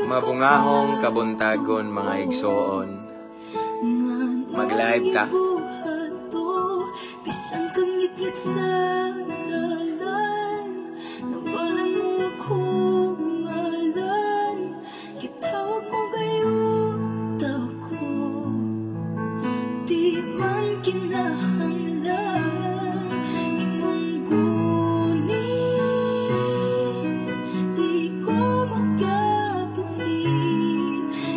Mabungahong kabuntagon mga igsoon, mag-live ta. Bisan kang ngit-ngit sa dalan, nabalan mo akong ngalan, kitawag mo gayon tao ko. Di man kinahanglan imong gunit, di ko magabuhin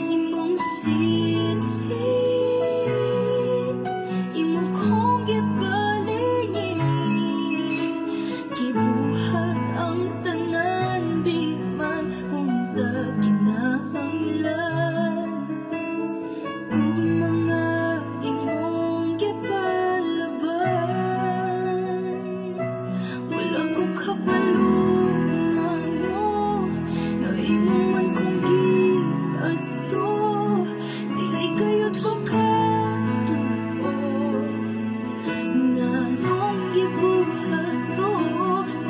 imong sinsit, imong kong gibuhat ang tanan, di man hungda kinahanglan. Kung mga imong gipalaban, wala ko kabalungan mo, nga imo man kong giadto, dili kayod ko katuo, nga nung gibuhat to.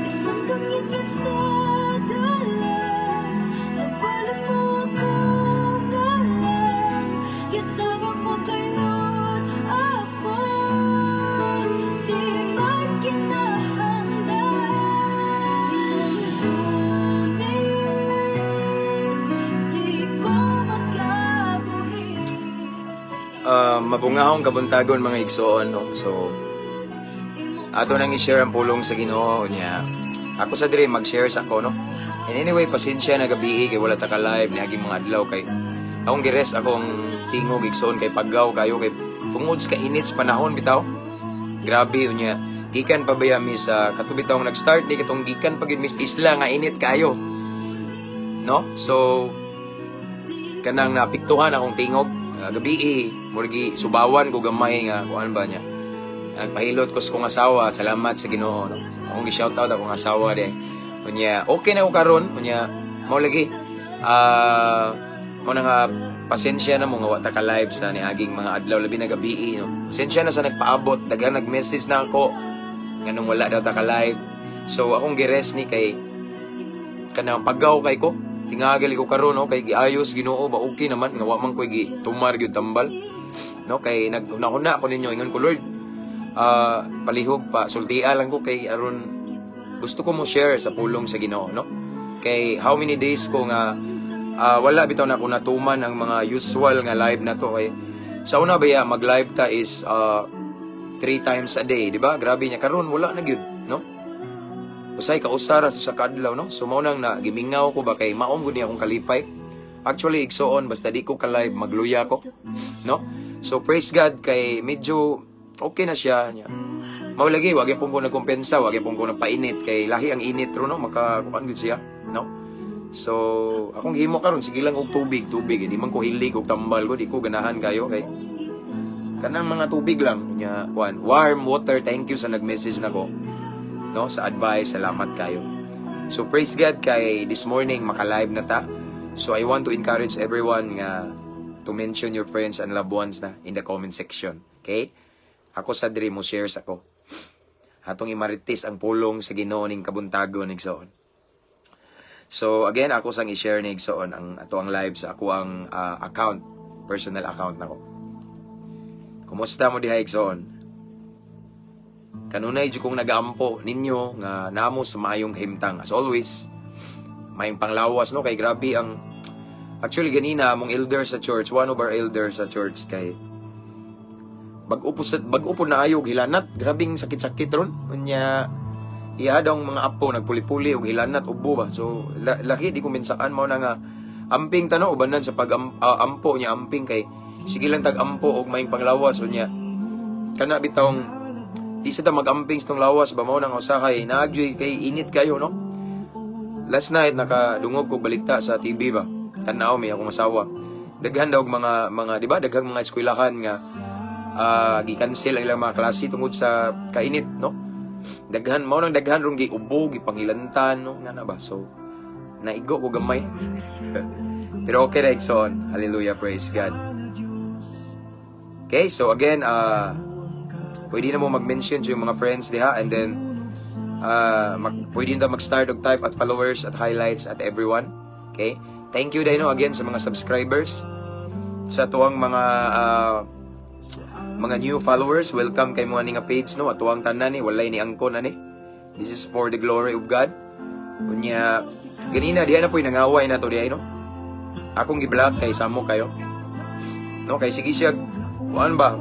Bisan kang ngit-ngit sa dalan, nabalan mo akong ngalan, kitawag mo kayo't ako. Di man kinahanglan imong gunit, di ko magabuhin. Mabungahong kabuntagon mga igsoon, no? So ato nang i-share ang pulong sa Ginoo niya. Ako sa dire mag-share sa ako, no? And anyway, pasensya na gabi kay wala ta ka live ni aging mga adlaw kay akong gires akong tingog igsoon kay paggaw kayo kay tungod sa kainit sa panahon bitaw. Grabe unya. Gikan pa ba mi sa katubitaw nag-start ni katong gikan pag Miss Isla nga init kayo. No? So kanang napiktuhan akong tingog gabi murgi subawan ko gamay nga kuan ba niya. Nagpahilot ko sa kong asawa, salamat sa Ginoo, no? Akong gi-shoutout akong asawa di. Unya, okay na ko karon, unya mao lagi. Mo na nga pasensya na mo nga wa ta ka live sa ni aging mga adlaw labi na gabi, no. Pasensya na sa nagpaabot, daghang nag-message na ako nganong wala daw ta ka live. So akong gi-rest ni kay kanang paggaw kay ko. Tingagal ko karon, no, kay giayos Ginoo ba okay naman nga wa man ko gi tumar gyud tambal. No, kay naghuna-huna ako ninyo ingon ko Lord. Palihog pa sultia lang ko kay aron gusto ko mo share sa pulong sa Ginoo, no? Kay how many days ko nga wala bitaw na ko natuman ang mga usual nga live na to kay sa una baya mag live ta is 3 times a day, di ba? Grabe niya karon wala na gyud, no? Usay ka usara sa kadlaw, no? So mao nang na gimingaw ko ba kay maom gud ni akong kalipay. Actually igsoon basta di ko ka live magluya ko, no? So praise God kay medyo okay na siya niya. Maulagi, wag yapon ko nagkumpensa, wag yapon ko nagpainit kay lahi ang init ro, no, makakuan gud siya, no. So akong himo karon sige lang og tubig, di man ko hilig og tambal ko, di ko ganahan kayo kay kanang mga tubig lang niya, kuan, warm water. Thank you sa nag-message nako, no, sa advice, salamat kayo. So praise God kay this morning maka-live na ta. So I want to encourage everyone nga to mention your friends and loved ones na in the comment section, okay? Ako sa diri mo shares ako. Atong imaritis ang pulong sa Ginoo ning kabuntagon igsoon. So again ako sang i-share ni igsoon ang ato ang live sa ako ang account, personal account nako. Kumusta mo diha igsoon? Kanunay jud kong nagaampo ninyo nga namo sa maayong kahimtang as always. Maayong panglawas, no, kay grabe ang actually ganina among elder sa church, one of our elders sa church kay bag-upo na ayog hilanat, grabing sakit-sakit ron. Unya iya daw mga apo nagpuli-puli og hilanat ubo ba. So laki di ko minsaan mao na nga amping tano ubanan sa pag-ampo niya amping kay sige lang tag-ampo og maayong panglawas unya. Kana bitawng di sa ta mag-amping sa tong lawas ba mao nang usahay naagyoy kay init kayo, no. Last night nakadungog ko balita sa TV ba. Tanaw mi akong asawa. Daghan daw mga di ba daghang mga eskwelahan nga gi-cancel ang ilang mga klase tungod sa kainit, no. Daghan mao nang daghan rong giubo, gipangilantan, no, nga na ba. So naigo ko gamay. Pero okay ra igsoon. Hallelujah, praise God. Okay, so again pwede na mo mag-mention sa yung mga friends diha and then pwede nyo mag-start og type at followers at highlights at everyone. Okay? Thank you dahil again sa mga subscribers. Sa tuwang mga new followers, welcome kay mga nga page, no? At tuwang tanan ni, walay ni angkon, ani. This is for the glory of God. Kunya, ganina, diyan na po'y nangaway na to, diyan, no? Akong gi-block kay samo kayo. No? Kay sige siya, kuan ba?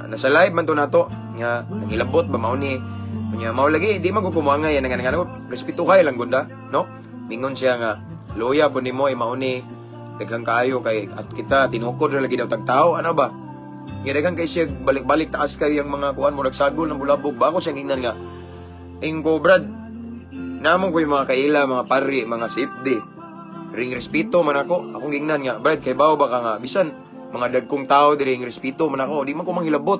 Nasa live man to na to, nga, nangilabot ba, mauni. Kunya, maulagi, di magkukumanga yan, nga, respeto kayo lang, gunda, no? Mingon siya nga, loya po ni mo, mauni, daghang kayo, kay, at kita, tinukod na lagi daw tagtao, ano ba? Daghang kay siya, balik-balik taas kayo yung mga kuan mo, nagsagol ng bulabog, ba ako siya ingnan nga, Ingo, Brad, namon ko yung mga kaila, mga pari, mga safety, ring respeto man ako, akong gingnan nga, Brad, kay bao ba ka nga, bisan, mga dagkong tao, di ring respeto man ako, di man ko manghilabot,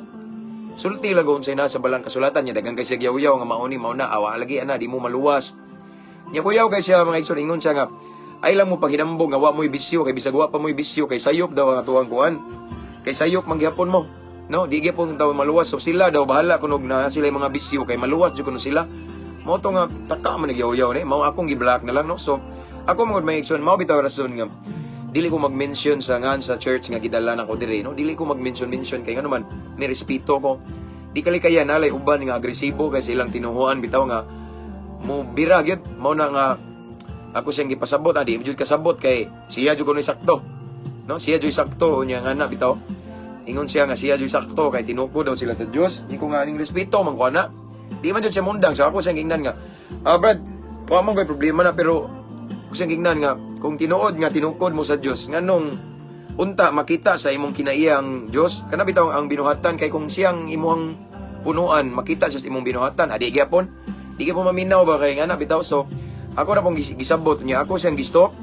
sulti lagon sa ina sa balang kasulatan niya, daghang kay siya yaw-yaw, nga mauna, awa lagi, ana, di mo maluwas, niya kuyaw kay siya, mga igsoon, ingon siya nga, ay lang mo paghinambog, nga wa mo'y bisyo, kay bisag wa pa mo'y bisyo, kay sayop daw ang atuang kuan, kay sayop manggihapon mo, no, di gyapon daw maluwas, so sila daw bahala kunog na sila yung mga bisyo, kay maluwas jud kuno sila, mo to nga taka man nagyaw-yaw ni, mao akong gi-block na lang, no, so ako mo may action, mao bitaw rason nga dili ko mag-mention sa ngan sa church nga gidala nako dire, no, dili ko mag-mention kay ngano man may respeto ko, di kaya nalay uban nga agresibo kay silang tinuhuan bitaw nga mo bira gyud, mao na nga ako siyang gipasabot, di jud kasabot kay siya jud kuno sakto, no, siya jud sakto unya nga na bitaw, ingon siya nga siya jud sakto kay tinuko daw sila sa Dios, di ko nga ning respeto man ko na, di man jud siya mundang, so ako siyang gingnan nga, Brad, wa man ko'y problema na, pero ako siyang gingnan nga, kung tinuod nga tinukod mo sa Dios, nganong unta makita sa imong kinaiyang Dios, kana bitaw ang binuhatan, kay kung siyang imong punuan makita sa imong binuhatan, di gyapon maminaw ba kay ngana bitaw, so ako na pong gisabot niya, ako siyang gistok,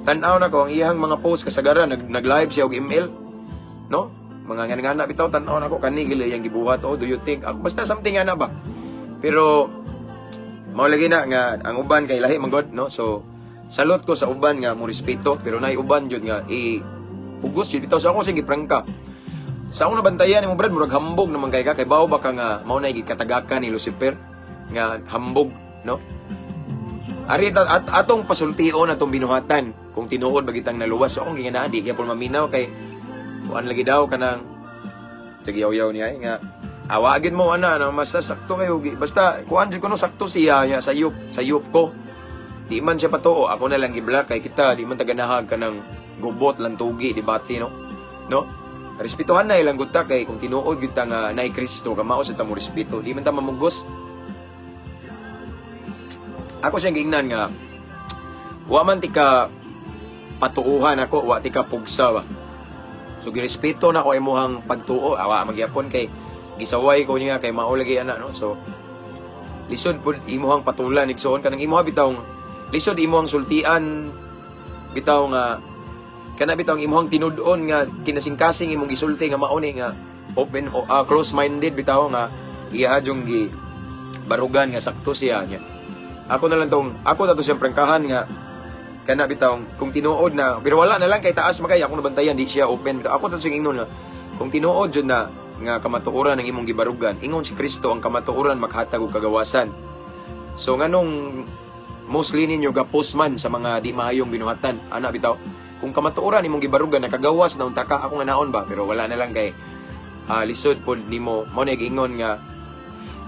tan-aw na ko ang iyang mga post kasagaran, nag-live siya og email, no? Mga ngana bitaw, tan-aw na ko, kanigil iyang gibuhat, do you think, basta something nga na ba? Pero, maulagi na nga, ang uban kay lahi manggod, no? So, salot ko sa uban nga, mo respeto, pero naay uban yun nga, ugos yun, bitaw, so ako siyang giprangka. Sa akong nabantayan, mo Brad, murag hambog naman kay ka, kay bao baka nga, mauna ikatagakan ni Lucifer, nga hambog, no? Ari at atong pasultion atong binuhatan kung tinuod bagitang naluwas, so akong ginganaan di kaya po maminaw kay kuan lagi daw kanang tagyaw-yaw niya nga awagin mo ana no, mas sakto kayo basta kuan jud kuno sakto siya nya sayop ko di man siya patuo, ako na lang gi-block kay kita di man taganahag kanang gubot lang tugi debate, no respetuhan na ilang guta kay kung tinuod gyud ta nga nay Kristo kamao sa tamo respeto, di man ta mamugos. Ako siyang gingnan nga, wa man tika patuuhan ako, wa tika pugsa ba. So, girespeto na ko imuhang pagtuo, awa magyapon kay, gisaway ko niya kay maulagi ana, no? So, lisod po imuhang patulan, igsoon ka ng imuha bitawng, lisod imuhang sultian, bitaw nga, kana bitawng imuhang tinudon nga, kinasingkasing imong gisulti nga mauni nga, open, close-minded bitaw nga, iyahadyong barugan nga sakto siya niya. Ako na lang to siyang prangkahan nga kana bitaw kung tinuod na pero wala na lang kay taas magay ako nabantayan di siya open bitaw. Ako ta sing ingon nga kung tinuod jud na nga kamatuoran ng imong gibarugan, ingon si Kristo ang kamatuoran maghatag og kagawasan. So nganong mostly ninyo gapos man sa mga di maayong binuhatan ana bitaw kung kamatuoran imong gibarugan nakagawas na unta ka ako nga naon ba, pero wala na lang kay lisod pod nimo mo nag-ingon nga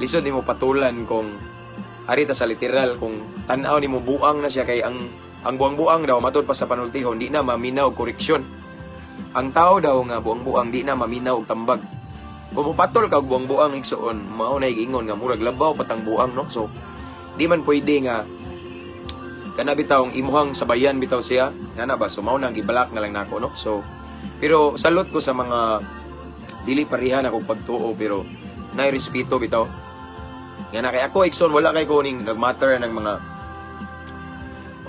lisod nimo patulan kung arita sa literal kung tan-aw nimo buang na siya kay ang buang-buang daw matod pa sa panultihon di na maminaw og koreksyon. Ang tao daw nga buang-buang di na maminaw og tambag. Kung patol ka og buang-buang igsoon, mao na giingon nga murag labaw patang buang, no? So di man pwede nga kana bitaw imuhang sabayan bitaw siya ngana ba, so mao nang gibalak na lang nako, no? So pero salot ko sa mga dili pareha ako pagtuo pero nay respeto bitaw. Nga na kay ako, Ikson, wala kay kuning nagmatter ng mga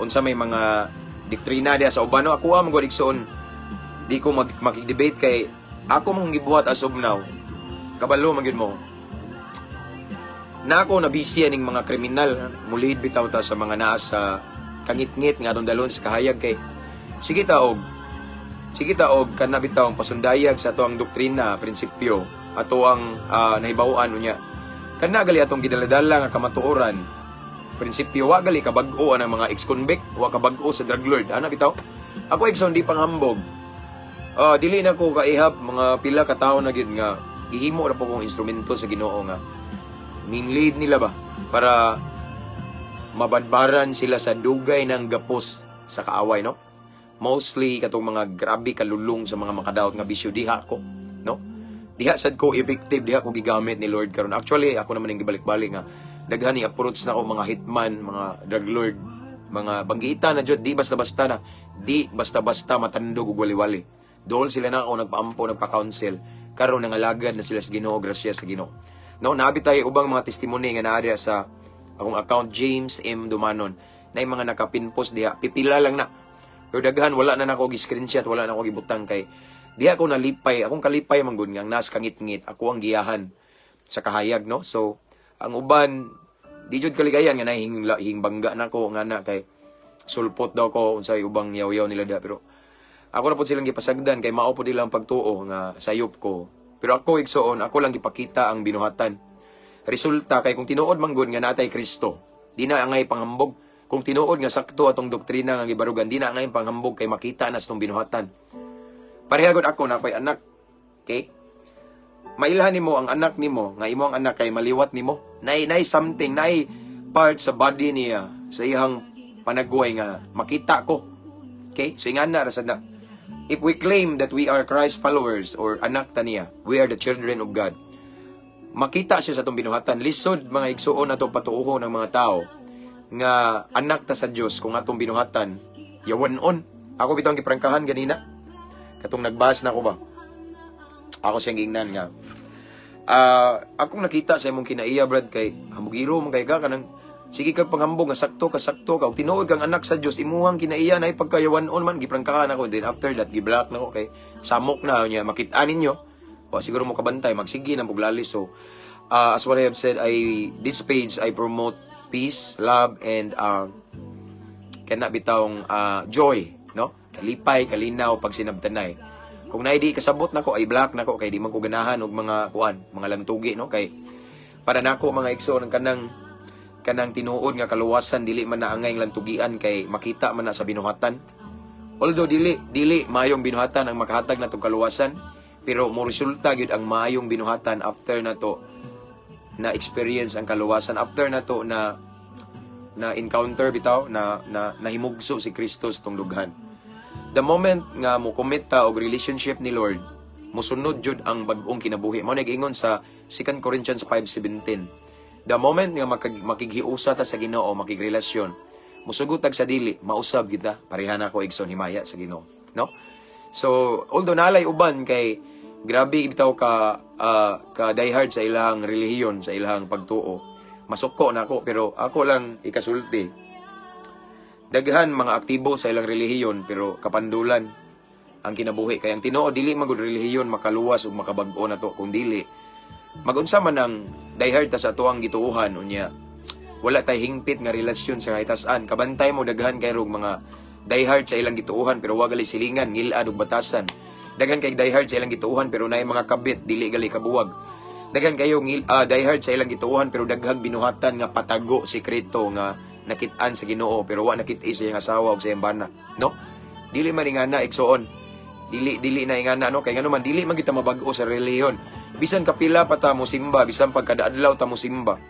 unsa may mga doktrina diya sa ubano. Ako ang mga Ikson, di ko makikidebate kay ako mong gibuhat as of now. Kabalo, magyud mo. Na ako nabisya ning mga kriminal, mulid bitaw ta sa mga naa sa kangit-ngit nga atong dalon sa kahayag kay sige taog kana bitaw pasundayag sa ato ang doktrina, prinsipyo, ato ang nahibaw-an niya. kana gali atong gidaladala nga kamatuoran. Prinsipyo wa gali kabag-o ang mga ex-convict, wa kabag-o sa drug lord. Ana bitaw? Ako Igsoon di panghambog. Dili na ko kaihap mga pila ka tawo na gid nga gihimo ra po kong instrumento sa Ginoo nga lead nila ba para mabadbaran sila sa dugay ng gapos sa kaaway, no? Mostly katong mga grabe kalulong sa mga makadaot nga bisyo diha ko, no? Diha sad ko effective, diha ko gigamit ni Lord karon. Actually ako naman ning gibalik-balik nga daghan ni approach na ko mga hitman, mga drug lord, mga banggita na jud, di basta-basta na, di basta-basta matandog ug wali-wali. Doon sila na ako nagpaampo, nagpa-counsel, karon nangalagad na sila sa Ginoo, grasya sa Ginoo. No, nabi tayo ubang mga testimony nga naari sa akong account James M. Dumanon na yung mga nakapinpost diha, pipila lang na. Pero daghan wala na nako gi-screenshot, wala na ako gibutang kay diha ako nalipay, akong kalipay man gud nga nas kangit-ngit, ako ang giyahan sa kahayag, no? So ang uban di jud kaligayan nga nahing bangga nako nga na kay sulpot daw ko unsay ubang yaw-yaw nila da, pero ako na po silang gipasagdan kay mao po nilang pagtuo nga sayop ko. Pero ako Igsoon, ako lang gipakita ang binuhatan. Resulta kay kung tinuod man gud nga natay Kristo, di na angay panghambog. Kung tinuod nga sakto atong doktrina nga gibarugan, di na angay panghambog kay makita na sa tong binuhatan. Pareha gud ako na ko'y anak. Okay? Mailhan nimo ang anak nimo, nga imo ang anak kay maliwat nimo. Nay something, nay part sa body niya, sa iyang panagway nga makita ko. Okay? So ingana ra sad na. If we claim that we are Christ followers or anak ta niya, we are the children of God. Makita siya sa itong binuhatan. Lisod mga Igsoon na itong patuuho ng mga tao nga anak ta sa Diyos kung atong binuhatan. Yawan-on. Ako bitang giprangkahan ganina. Katong nagbahas na ako ba? Ako siyang giingnan nga. Akong nakita sa imong kinaiya, Brad, kay hamugiro mong kay ka kanang sige kag panghambog nga sakto ka ug tinuod kang anak sa Dios imuhang kinaiya na ipagkayawan-on man giprangkahan ako. Then after that giblock na ko kay samok na niya makit-an ninyo. O siguro mo kabantay magsigi nang puglalis. So as what I have said, this page I promote peace, love, and kana bitawng joy, no? Kalipay, kalinaw pag sinabtanay. Kung naidi kasabot nako ay black nako kay di man ko ganahan og mga kuan, mga lantugi, no? Kay para nako mga Igsoon kanang tinuod nga kaluwasan dili man na angay lantugian kay makita man na sa binuhatan. Although dili maayong binuhatan ang makahatag natong kaluwasan, pero mo resulta gyud ang maayong binuhatan after nato na experience ang kaluwasan, after nato na encounter bitaw na nahimugso si Kristo sa tong lughan. The moment nga mo commit ta og relationship ni Lord, mosunod jud ang bag-ong kinabuhi. Mao nag-ingon sa 2 Corinthians 5:17. The moment nga makighiusa ta sa Ginoo, makigrelasyon, musugod tag sa dili, mausab kita, pareha na ko Igsoon himaya sa Ginoo, no? So, although nalay uban kay grabe bitaw ka diehard sa ilang relihiyon, sa ilang pagtuo, masuko na ako, pero ako lang ikasulti. Daghan mga aktibo sa ilang relihiyon, pero kapandulan ang kinabuhi. Kaya ang Tinoo, dili magud relihiyon makaluwas ug makabag-o na to, kung dili magunsa man ang diehard ta sa tuang gituuhan unya wala tay hingpit nga relasyon sa kahitasan. Kabantay mo daghan kay rog mga diehard sa ilang gituuhan pero wa gali silingan, ngil-an ug batasan. Daghan kay diehard sa ilang gituuhan pero naay mga kabit dili gali kabuwag. Daghan kayo diehard sa ilang gituuhan pero daghang binuhatan nga patago sekreto nga nakit-an sa Ginoo pero wa nakit-i sa iyang asawa ug sa iyang bana, no? Dili man ingana Igsoon. Dili na ingana, no? Kay ngano man dili man kita mabag-o sa relihiyon. Bisan kapila pa ta mo simba, bisan pagkadaadlaw ta mo simba.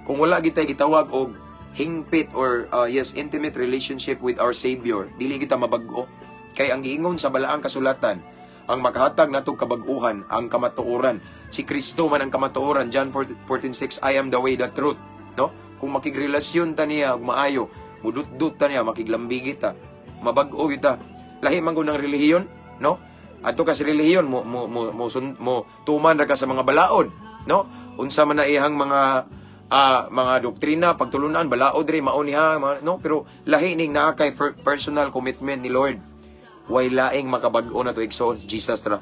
Kung wala kita gitawag og hingpit or intimate relationship with our Savior, dili kita mabag-o. Kay ang giingon sa balaang kasulatan, ang makahatag natong kabag-uhan, ang kamatuoran. Si Kristo man ang kamatuoran. John 14:6, I am the way, the truth, no? Kung makigrelasyon ta niya og maayo, mudut-dut ta niya, makiglambigi ta, mabag-o kita. Lahi man ng relihiyon, no? Ato kasi relihiyon mo tuman ra ka sa mga balaod, no? Unsa man na ihang mga doktrina pagtulunan balaod ri mao niha, no? Pero lahi ning naa kay personal commitment ni Lord. Way laing makabag-o na to Igsoon Jesus ra.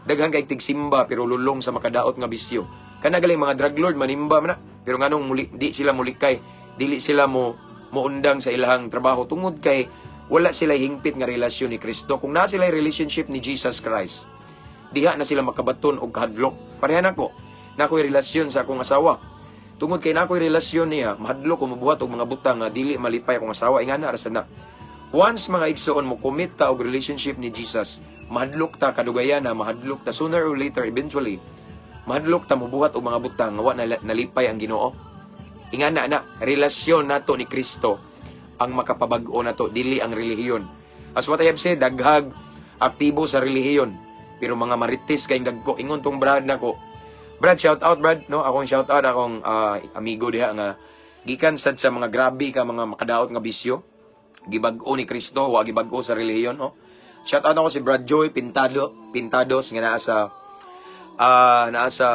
Daghan kay tigsimba pero lulong sa makadaot nga bisyo. Kana galing mga drug lord manimba man na, pero nganong di sila mulikay, dili sila moundang sa ilahang trabaho tungod kay wala sila hingpit nga relasyon ni Kristo. Kung na sila relationship ni Jesus Christ, diha na sila makabaton og kahadlok. Pareha nako, nakoy relasyon sa akong asawa. Tungod kay na ako'y relasyon niya, mahadlo ko mabuhat og mga butang nga dili malipay akong asawa. Ingana arasan na. Once mga igsoon mo commit ta og relationship ni Jesus, mahadlok ta kadugayan na, mahadlok ta sooner or later eventually. Mahadlok ta mobuhat og mga butang nga wa nalipay ang Ginoo. Ingana na relasyon nato ni Kristo ang makapabag-o nato, dili ang relihiyon. As what I have said, daghag aktibo sa relihiyon. Pero mga marites kay dagko ingon tong brad nako. Brad, shout out Brad, no? Akong shout out akong amigo diha nga gikan sad sa mga grabe ka mga makadaot nga bisyo. Gibag-o ni Kristo, wa gibag-o sa relihiyon, no? Shout out ako si Brad Joy Pintados nga naa sa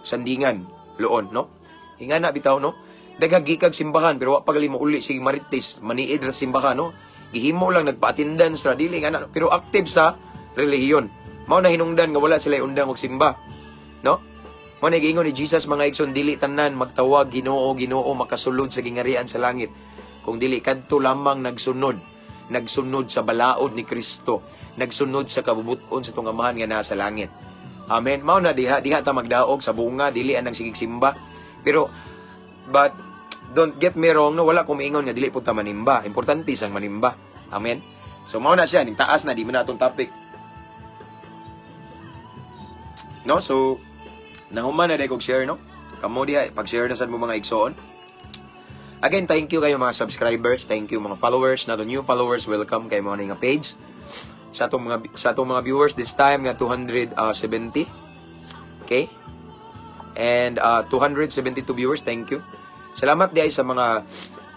Sandingan, Loon, no? Ingana bitaw, no? Daghag gikag simbahan pero wa pagali mo uli sig marites, maniid ra simbahan, no? Gihimo lang nagpa-attendance ra dili nga pero active sa relihiyon. Mao na hinungdan nga wala sila undang og simba, no? Mao na giingon ni Jesus mga igsoon, dili tanan magtawag Ginoo Ginoo makasulod sa gingarian sa langit. Kung dili kadto lamang nagsunod sa balaod ni Kristo, nagsunod sa kabubuton sa tong Amahan nga nasa langit. Amen. Mao na diha ta magdaog sa bunga, dili anang sigig simba. Pero but don't get me wrong, no, wala ko miingon nga dili pud ta manimba. Importante sang manimba. Amen. So mao na siya, ning taas na di man natong topic. No, so nahuman na day kog share, no. Kamo diha pag-share na sad mo mga igsoon. Again, thank you kayo mga subscribers, thank you mga followers, na the new followers, welcome kay mo nga page. Sa atong mga viewers this time nga 270. Okay? And 272 viewers, thank you. Salamat di sa mga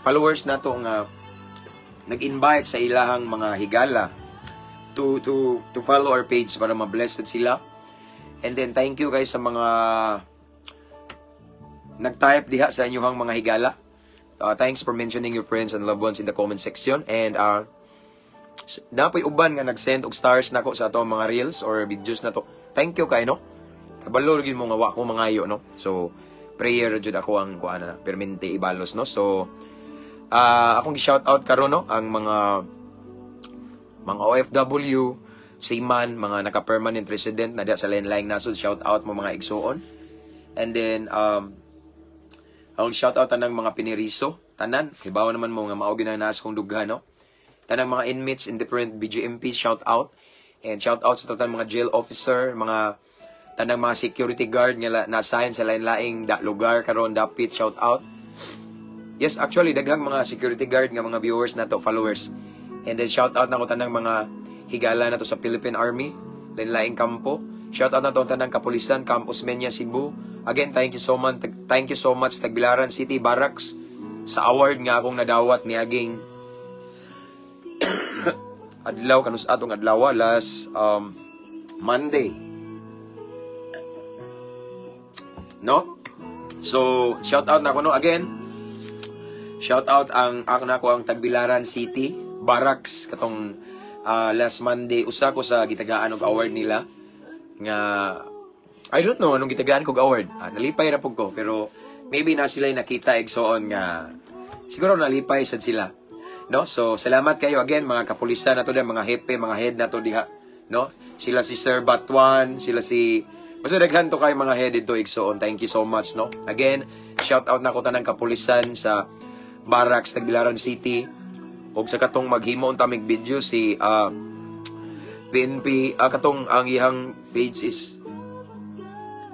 followers nato nga nag-invite sa ilahang mga higala to follow our page para ma-blessed sila. And then thank you guys sa mga nag-type diha sa inyong mga higala. Thanks for mentioning your friends and loved ones in the comment section. And napoy uban nga nag-send og stars nako sa atong mga reels or videos na to. Thank you kay, no? Kabalo gyud mo nga wa ko mangayo, no? So prayer jud ako ang kuana na permente ibalos, no? So akong gi-shout out karon, no, ang mga OFW, seaman, mga naka-permanent resident na diha sa lain-laing nasod, shout out mo mga igsoon. And then akong shout out tanang mga piniriso, tanan, hibaw naman mo nga mao ginanas kong dughan, no? Tanang mga inmates in different BGMP, shout out. And shout out sa tanang mga jail officer, mga tanang mga security guard nga na-assign sa lain-laing lugar karon, dapit, shout out. Yes, actually daghang mga security guard nga mga viewers nato, followers. And then shout out na ko tanang mga higala nato sa Philippine Army, lain-laing kampo. Shout out na to tanang kapulisan, Camp Osmeña, Cebu. Again, thank you so much Tagbilaran City Barracks sa award nga akong nadawat ni aging adlaw kanus atong adlaw last Monday. No? So, shout out na ko, no, again. Shout out ang Tagbilaran City Barracks katong last Monday usa ko sa gitagaan og award nila nga I don't know anong gitagaan kog award. Nalipay na pug ko pero maybe na sila nakita igsoon nga siguro nalipay sad sila. No? So salamat kayo again mga kapulisan nato diha, mga hepe, mga head nato diha, no? Sila si Sir Batuan, sila si basta daghan to kay mga head dito igsoon. Thank you so much, no? Again, shout out na ko tanang kapulisan sa Barracks Tagbilaran City. Og sa katong maghimo unta mig video si PNP katong ang ihang page is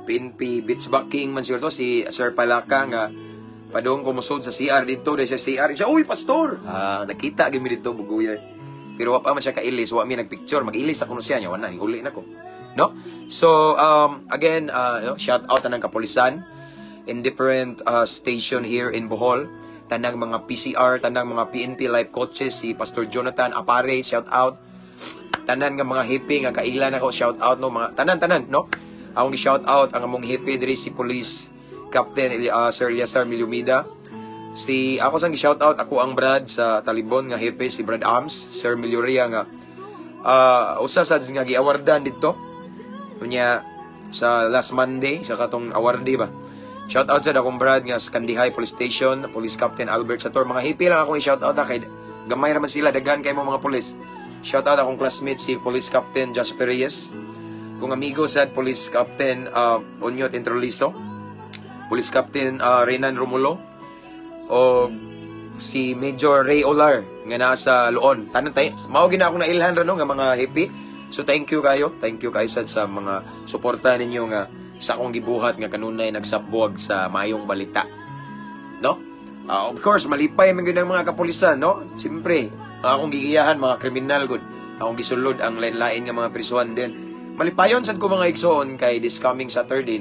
PNP Beach Backing man siguro to, si Sir Palaka nga padong kumusod sa CR dito dahil sa CR siya, uy pastor, nakita gami dito buguya pero wa pa man siya kailis, wa mi nagpicture, mag-ilis ako no siya nya, wala huli na ko, no? So again, shout out tanang kapulisan in different station here in Bohol, tanang mga PCR, tanang mga PNP life coaches, si Pastor Jonathan Apare, shout out. Tanan nga mga hippie nga kailan ako, shout out, no, mga tanan, no? Akong gi-shout out ang among hippie diri si Police Captain Sir Eliasar Milumida. Ako sang gi-shout out ako ang Brad sa Talibon nga hippie si Brad Arms, Sir Miluria nga usa sa nga gi-awardan dito. Kunya sa last Monday sa katong awardee ba. Shout out sa akong Brad nga sa Kandihay Police Station, Police Captain Albert Sator. Mga hippie lang akong i-shout out kay gamay raman sila, daghan kay mo mga police. Shout out akong classmate si Police Captain Jasper Reyes. Kung amigo sa Police Captain Onyot Introliso. Police Captain Renan Romulo, o si Major Ray Olar nga nasa Luon. Tanan tayo, mao gina akong nailhan ra no nga mga happy. So thank you kayo sad sa mga suporta ninyo nga sa akong gibuhat nga kanunay nagsabwag sa mayong balita. No? Of course, malipay man gyud ang mga kapulisan, no? Siyempre, akong gigiyahan mga kriminal gud. Akong gisulod ang lain-lain nga mga prisuhan din. Malipayon sad ko mga igsoon kay this coming Saturday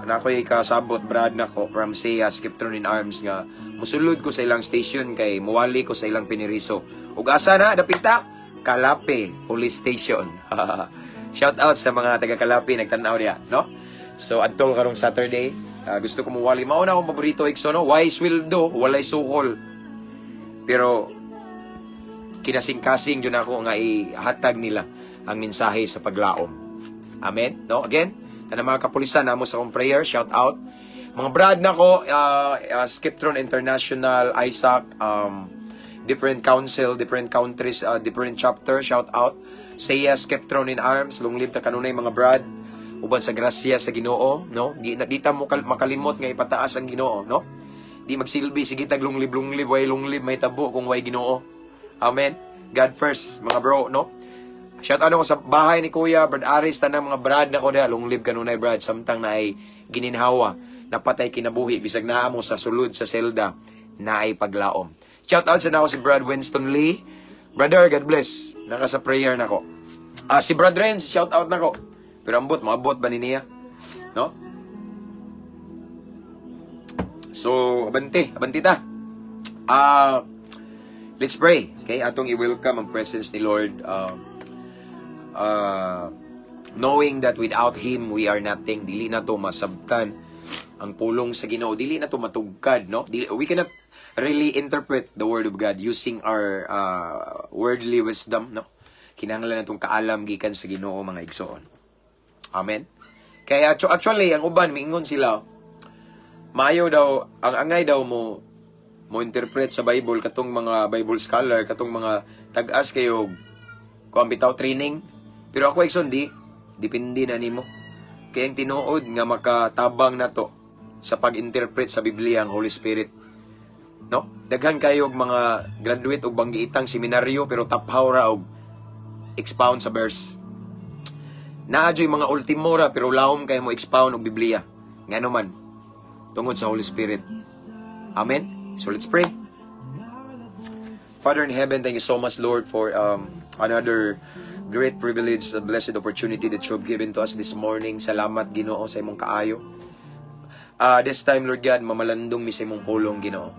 nakoy kasabot brad nako from SEA Skiptron in Arms nga musulod ko sa ilang station kay muwali ko sa ilang piniriso. Ug asa na dapita? Kalape Police Station. Shout out sa mga taga Kalape nagtan-aw diha, no? So adto karong Saturday, gusto ko muwali. Mao na akong paborito igso, no? Wise will do, walay suhol. Pero kinasing-kasing yun ako nga ihatag nila ang mensahe sa paglaom. Amen? No? Again, tanang mga kapulisan, namo sa akong prayer, shout out. Mga brad na ko, Skiptron International, Isaac, different council, different countries, different chapter, shout out. SEA Skiptron in Arms, lunglib ta kanunay mga brad, uban sa grasya sa Ginoo, no? Di ta mo makalimot nga ipataas ang Ginoo, no? Di magsilbi sige tag lunglib, way lunglib may tabo kung way Ginoo. Amen. God first, mga bro, no? Shout out ko sa bahay ni Kuya Brad Aris, tanang mga brad na ko diha, lunglib kanunay brad, samtang na ay gininhawa, napatay kinabuhi bisag naa mo sa sulod sa selda na ay paglaom. Shout out sa nako si Brad Winston Lee. Brother, God bless. Naka sa prayer nako. Si Brad Renz, shout out nako. Pero maabot ba ni niya? No? So, abanti ta. Let's pray. Okay, atong i-welcome ang presence ni Lord. Knowing that without Him, we are nothing. Dili na to masabtan ang pulong sa Ginoo. Dili na to matugkad, no? We cannot really interpret the Word of God using our worldly wisdom, no? Kinahanglan natong kaalam gikan sa Ginoo mga igsoon. Amen. Kaya actually ang uban miingon sila, maayo daw ang angay daw mo interpret sa Bible katong mga Bible scholar, katong mga tag-as kayo kuan bitaw training. Pero ako igsoon depende na nimo. Kaya ang tinuod nga makatabang nato sa pag-interpret sa Biblia ang Holy Spirit. No? Daghan kayo mga graduate og banggiitang seminaryo pero taphaw ra og expound sa verse. Naadyoy mga ultimora pero lahom kayo mo expound og Biblia. Ngano man tungod sa Holy Spirit. Amen. So let's pray. Father in heaven, thank you so much, Lord, for another great privilege, a blessed opportunity that you have given to us this morning. Salamat, Ginoo, sa imong kaayo. This time, Lord God, mamalandong mi sa imong pulong, Ginoo.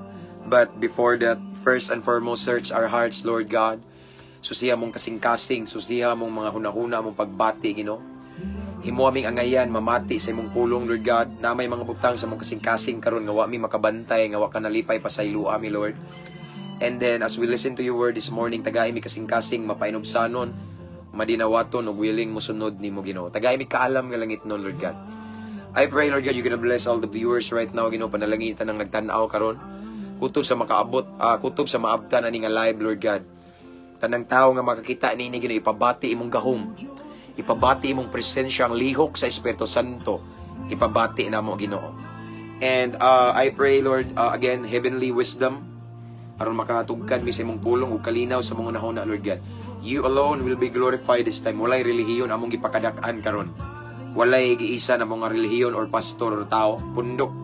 But before that, first and foremost, search our hearts, Lord God. Susiha mong kasing-kasing, susiha mong mga hunahuna mong pagbati, Ginoo. Himo aming angayan, mamati sa imong pulong, Lord God, na may mga butang sa mong kasing-kasing karon nga wa mi makabantay, nga wa ka nalipay pa sa ilu ami, Lord. And then, as we listen to your word this morning, tagay mi kasing-kasing, mapainobsanon, madinawaton, o willing musunod ni mo, Ginoo. Tagay mi kaalam nga langit nun, Lord God. I pray, Lord God, you're gonna bless all the viewers right now, Ginoo, panalangitan ng nagtanaw karon. Kutob sa makaabot, kutob sa maabtan ani nga live, Lord God. Tanang tao nga makakita nini, Ginoo, ipabati imong gahom. Ipabati imong presensya ang lihok sa Espiritu Santo. Ipabati na mo, Ginoo. And I pray, Lord, again, heavenly wisdom aron makatugkan mi sa imong pulong ug kalinaw sa mga nahuna, Lord God. You alone will be glorified this time. Walay relihiyon among gipakadak-an karon. Walay giisa na mga relihiyon or pastor or tao, pundok.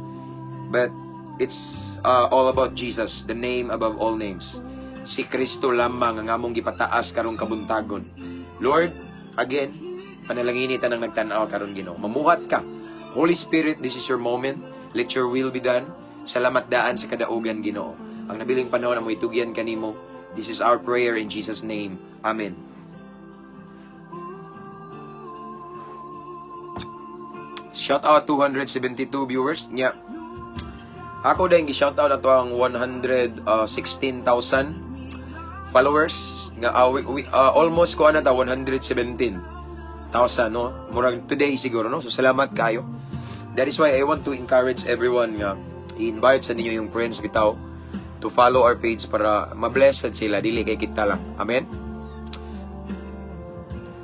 But it's all about Jesus, the name above all names. Si Kristo lamang ang among gipataas karong kabuntagon. Lord, again, panalangini ta nang nagtan-aw karon, Ginoo. Mamuhat ka. Holy Spirit, this is your moment. Let your will be done. Salamat daan sa kadaugan, Ginoo. Ang nabiling panahon na mo itugyan kanimo. This is our prayer in Jesus' name. Amen. Shout out 272 viewers. Yeah. Ako dahil gi-shout out na to ang 116,000 followers. Nga almost ko na ta 117,000, no? Murag today siguro, no? So salamat kayo. That is why I want to encourage everyone nga i-invite sa ninyo yung friends bitaw to follow our page para ma-blessed sila, dili kay kita lang. Amen.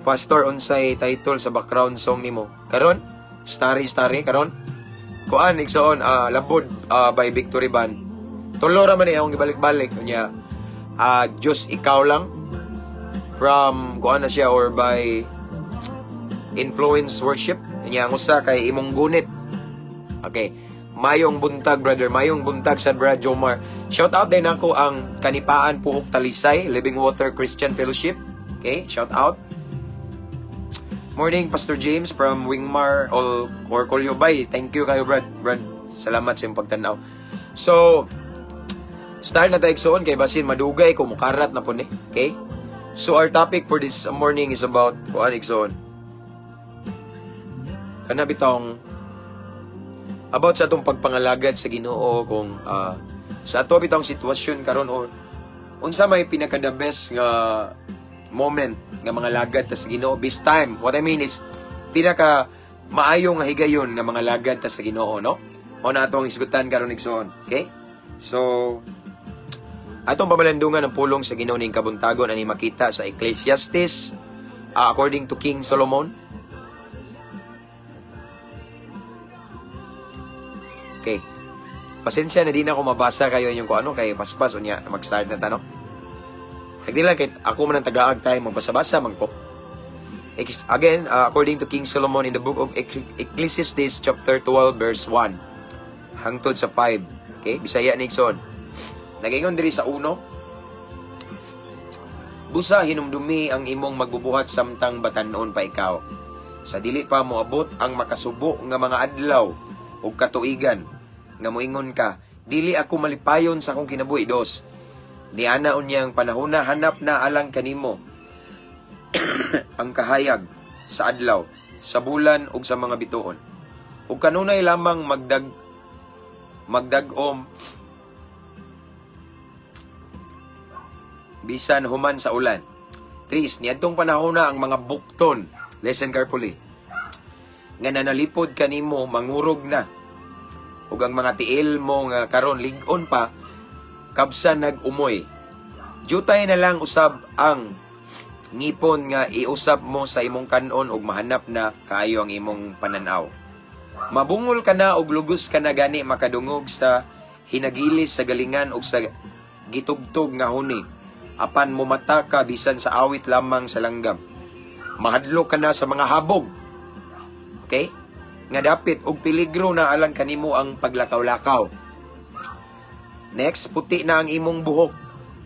Pastor, unsay title sa background song nimo? Karon? Starry karon? kuan igsoon labod by Victory Band. Tulo ra man ni akong gibalik-balik unya. Just ikaw lang from kuan na siya or by influence worship. Unya ang usa kay imong gunit. Okay. Mayong buntag, brother. Mayong buntag sa Brad Jomar. Shout out din ako ang Kanipaan Puhok Talisay, Living Water Christian Fellowship. Okay, shout out. Morning, Pastor James from Wingmar or Colyobay. Thank you kayo, Brad. Brad, salamat sa iyong pagtanaw. So, start na tayo igsoon kay basin madugay ko mukarat na po ni. Okay? So, our topic for this morning is about kuan igsoon. Kana bitong about sa atong pagpangalagad sa Ginoo kung sa ato bitong sitwasyon karon o unsa may pinaka the best nga moment nga mga lagad ta sa Ginoo this time. What I mean is pinaka maayo nga higayon nga mga lagad ta sa Ginoo, no? Mao na atong isgutan karon igsoon. Okay? So atong pamalandungan ang pulong sa Ginoo ning kabuntagon ani makita sa Ecclesiastes according to King Solomon. Okay. Pasensya na din ako mabasa kayo yung kung ano kay paspas unya mag-start na tanong. Hindi lang kahit ako man ang tagaag tayo magbasa-basa man ko. Again, according to King Solomon in the book of Ecclesiastes chapter 12 verse 1 hangtod sa 5. Okay, Bisaya ni Igsoon. Nag-ingon diri sa 1. Busa hinumdumi ang imong magbubuhat samtang batan-on pa ikaw. Sa dili pa moabot ang makasubo nga mga adlaw ug katuigan nga moingon ka, dili ako malipayon sa akong kinabuhi. 2. Niana unyang panahon na hanap na alang kanimo ang kahayag sa adlaw, sa bulan ug sa mga bituon. Ug kanunay lamang magdagom bisan human sa ulan. 3. Niadtong panahon na ang mga bukton, listen carefully, nga nanalipod kanimo mangurog na. Ug ang mga tiil mo nga karon lig-on pa kabsa nag-umoy. Jutay na lang usab ang ngipon nga iusab mo sa imong kanon ug mahanap na kaayo ang imong pananaw. Mabungol ka na ug lugos ka na gani makadungog sa hinagilis sa galingan ug sa gitugtog nga huni. Apan mumata ka bisan sa awit lamang sa langgam. Mahadlo ka na sa mga habog. Okay? Nga dapit og peligro na alang kanimo ang paglakaw-lakaw. Next, puti na ang imong buhok.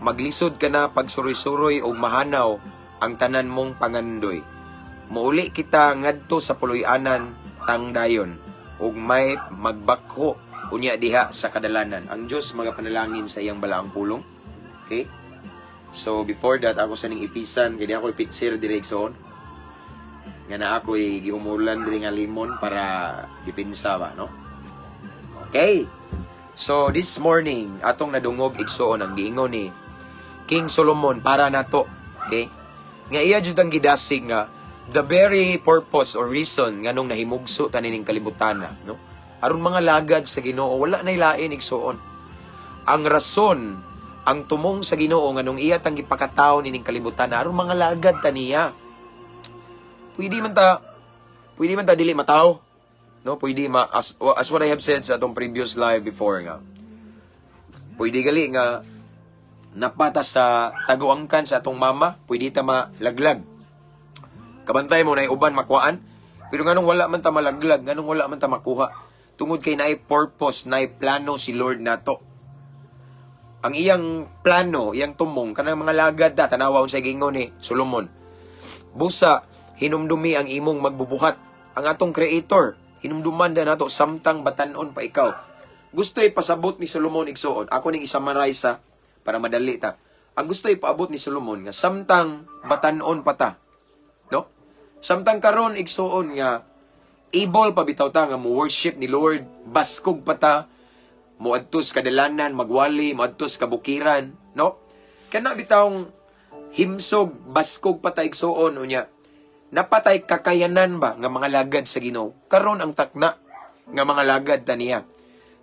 Maglisod ka na pagsuroy-suroy og mahanaw ang tanan mong pangandoy. Muuli kita ngadto sa puloy-anan tangdayon ug may magbakho unya diha sa kadalanan. Ang Dios magapanalangin sa iyang balaang pulong. Okay? So before that ako sa ning ipisan kay di ako ipitsir direksyon. Nga na ako gihumulan diri nga limon para dipinsa ba, no? Okay. So this morning atong nadungog igsoon ang giingon ni King Solomon para nato, okay? Nga iya jud ang gidasig nga the very purpose or reason nganong nahimugso ta ning kalibutan na, no? Aron mga lagad sa Ginoo wala nay lain igsoon. Ang rason, ang tumong sa Ginoo nganong iya tang gipakataw ning kalibutan na aron mga lagad ta niya. Pwede man ta dili mataw, no? Pwede as what I have said sa atong previous live before nga. Pwede gali nga napata sa taguangkan sa atong mama, pwede ta malaglag. Kabantay mo na uban makuhaan, pero nganong wala man ta malaglag, nganong wala man ta makuha. Tungod kay naay purpose, naay plano si Lord nato. Ang iyang plano, iyang tumong kanang mga lagad da tanawa unsay gingon ni Solomon. Busa hinumdumi ang imong magbubuhat. Ang atong Creator, hinumduman da nato samtang batan-on pa ikaw. Gusto ipasabot ni Solomon igsoon. Ako ning i-summarize para madali ta. Ang gusto ipaabot ni Solomon nga samtang batan-on pa ta, no? Samtang karon igsoon nga able pa bitaw ta nga mo worship ni Lord, baskog pa ta, moadtos kadalanan, magwali, moadtos kabukiran, no? Kana bitawng himsog, baskog pa ta igsoon unya. Napatay kakayanan ba nga mga lagad sa Ginoo? Karon ang takna nga mga lagad ta niya.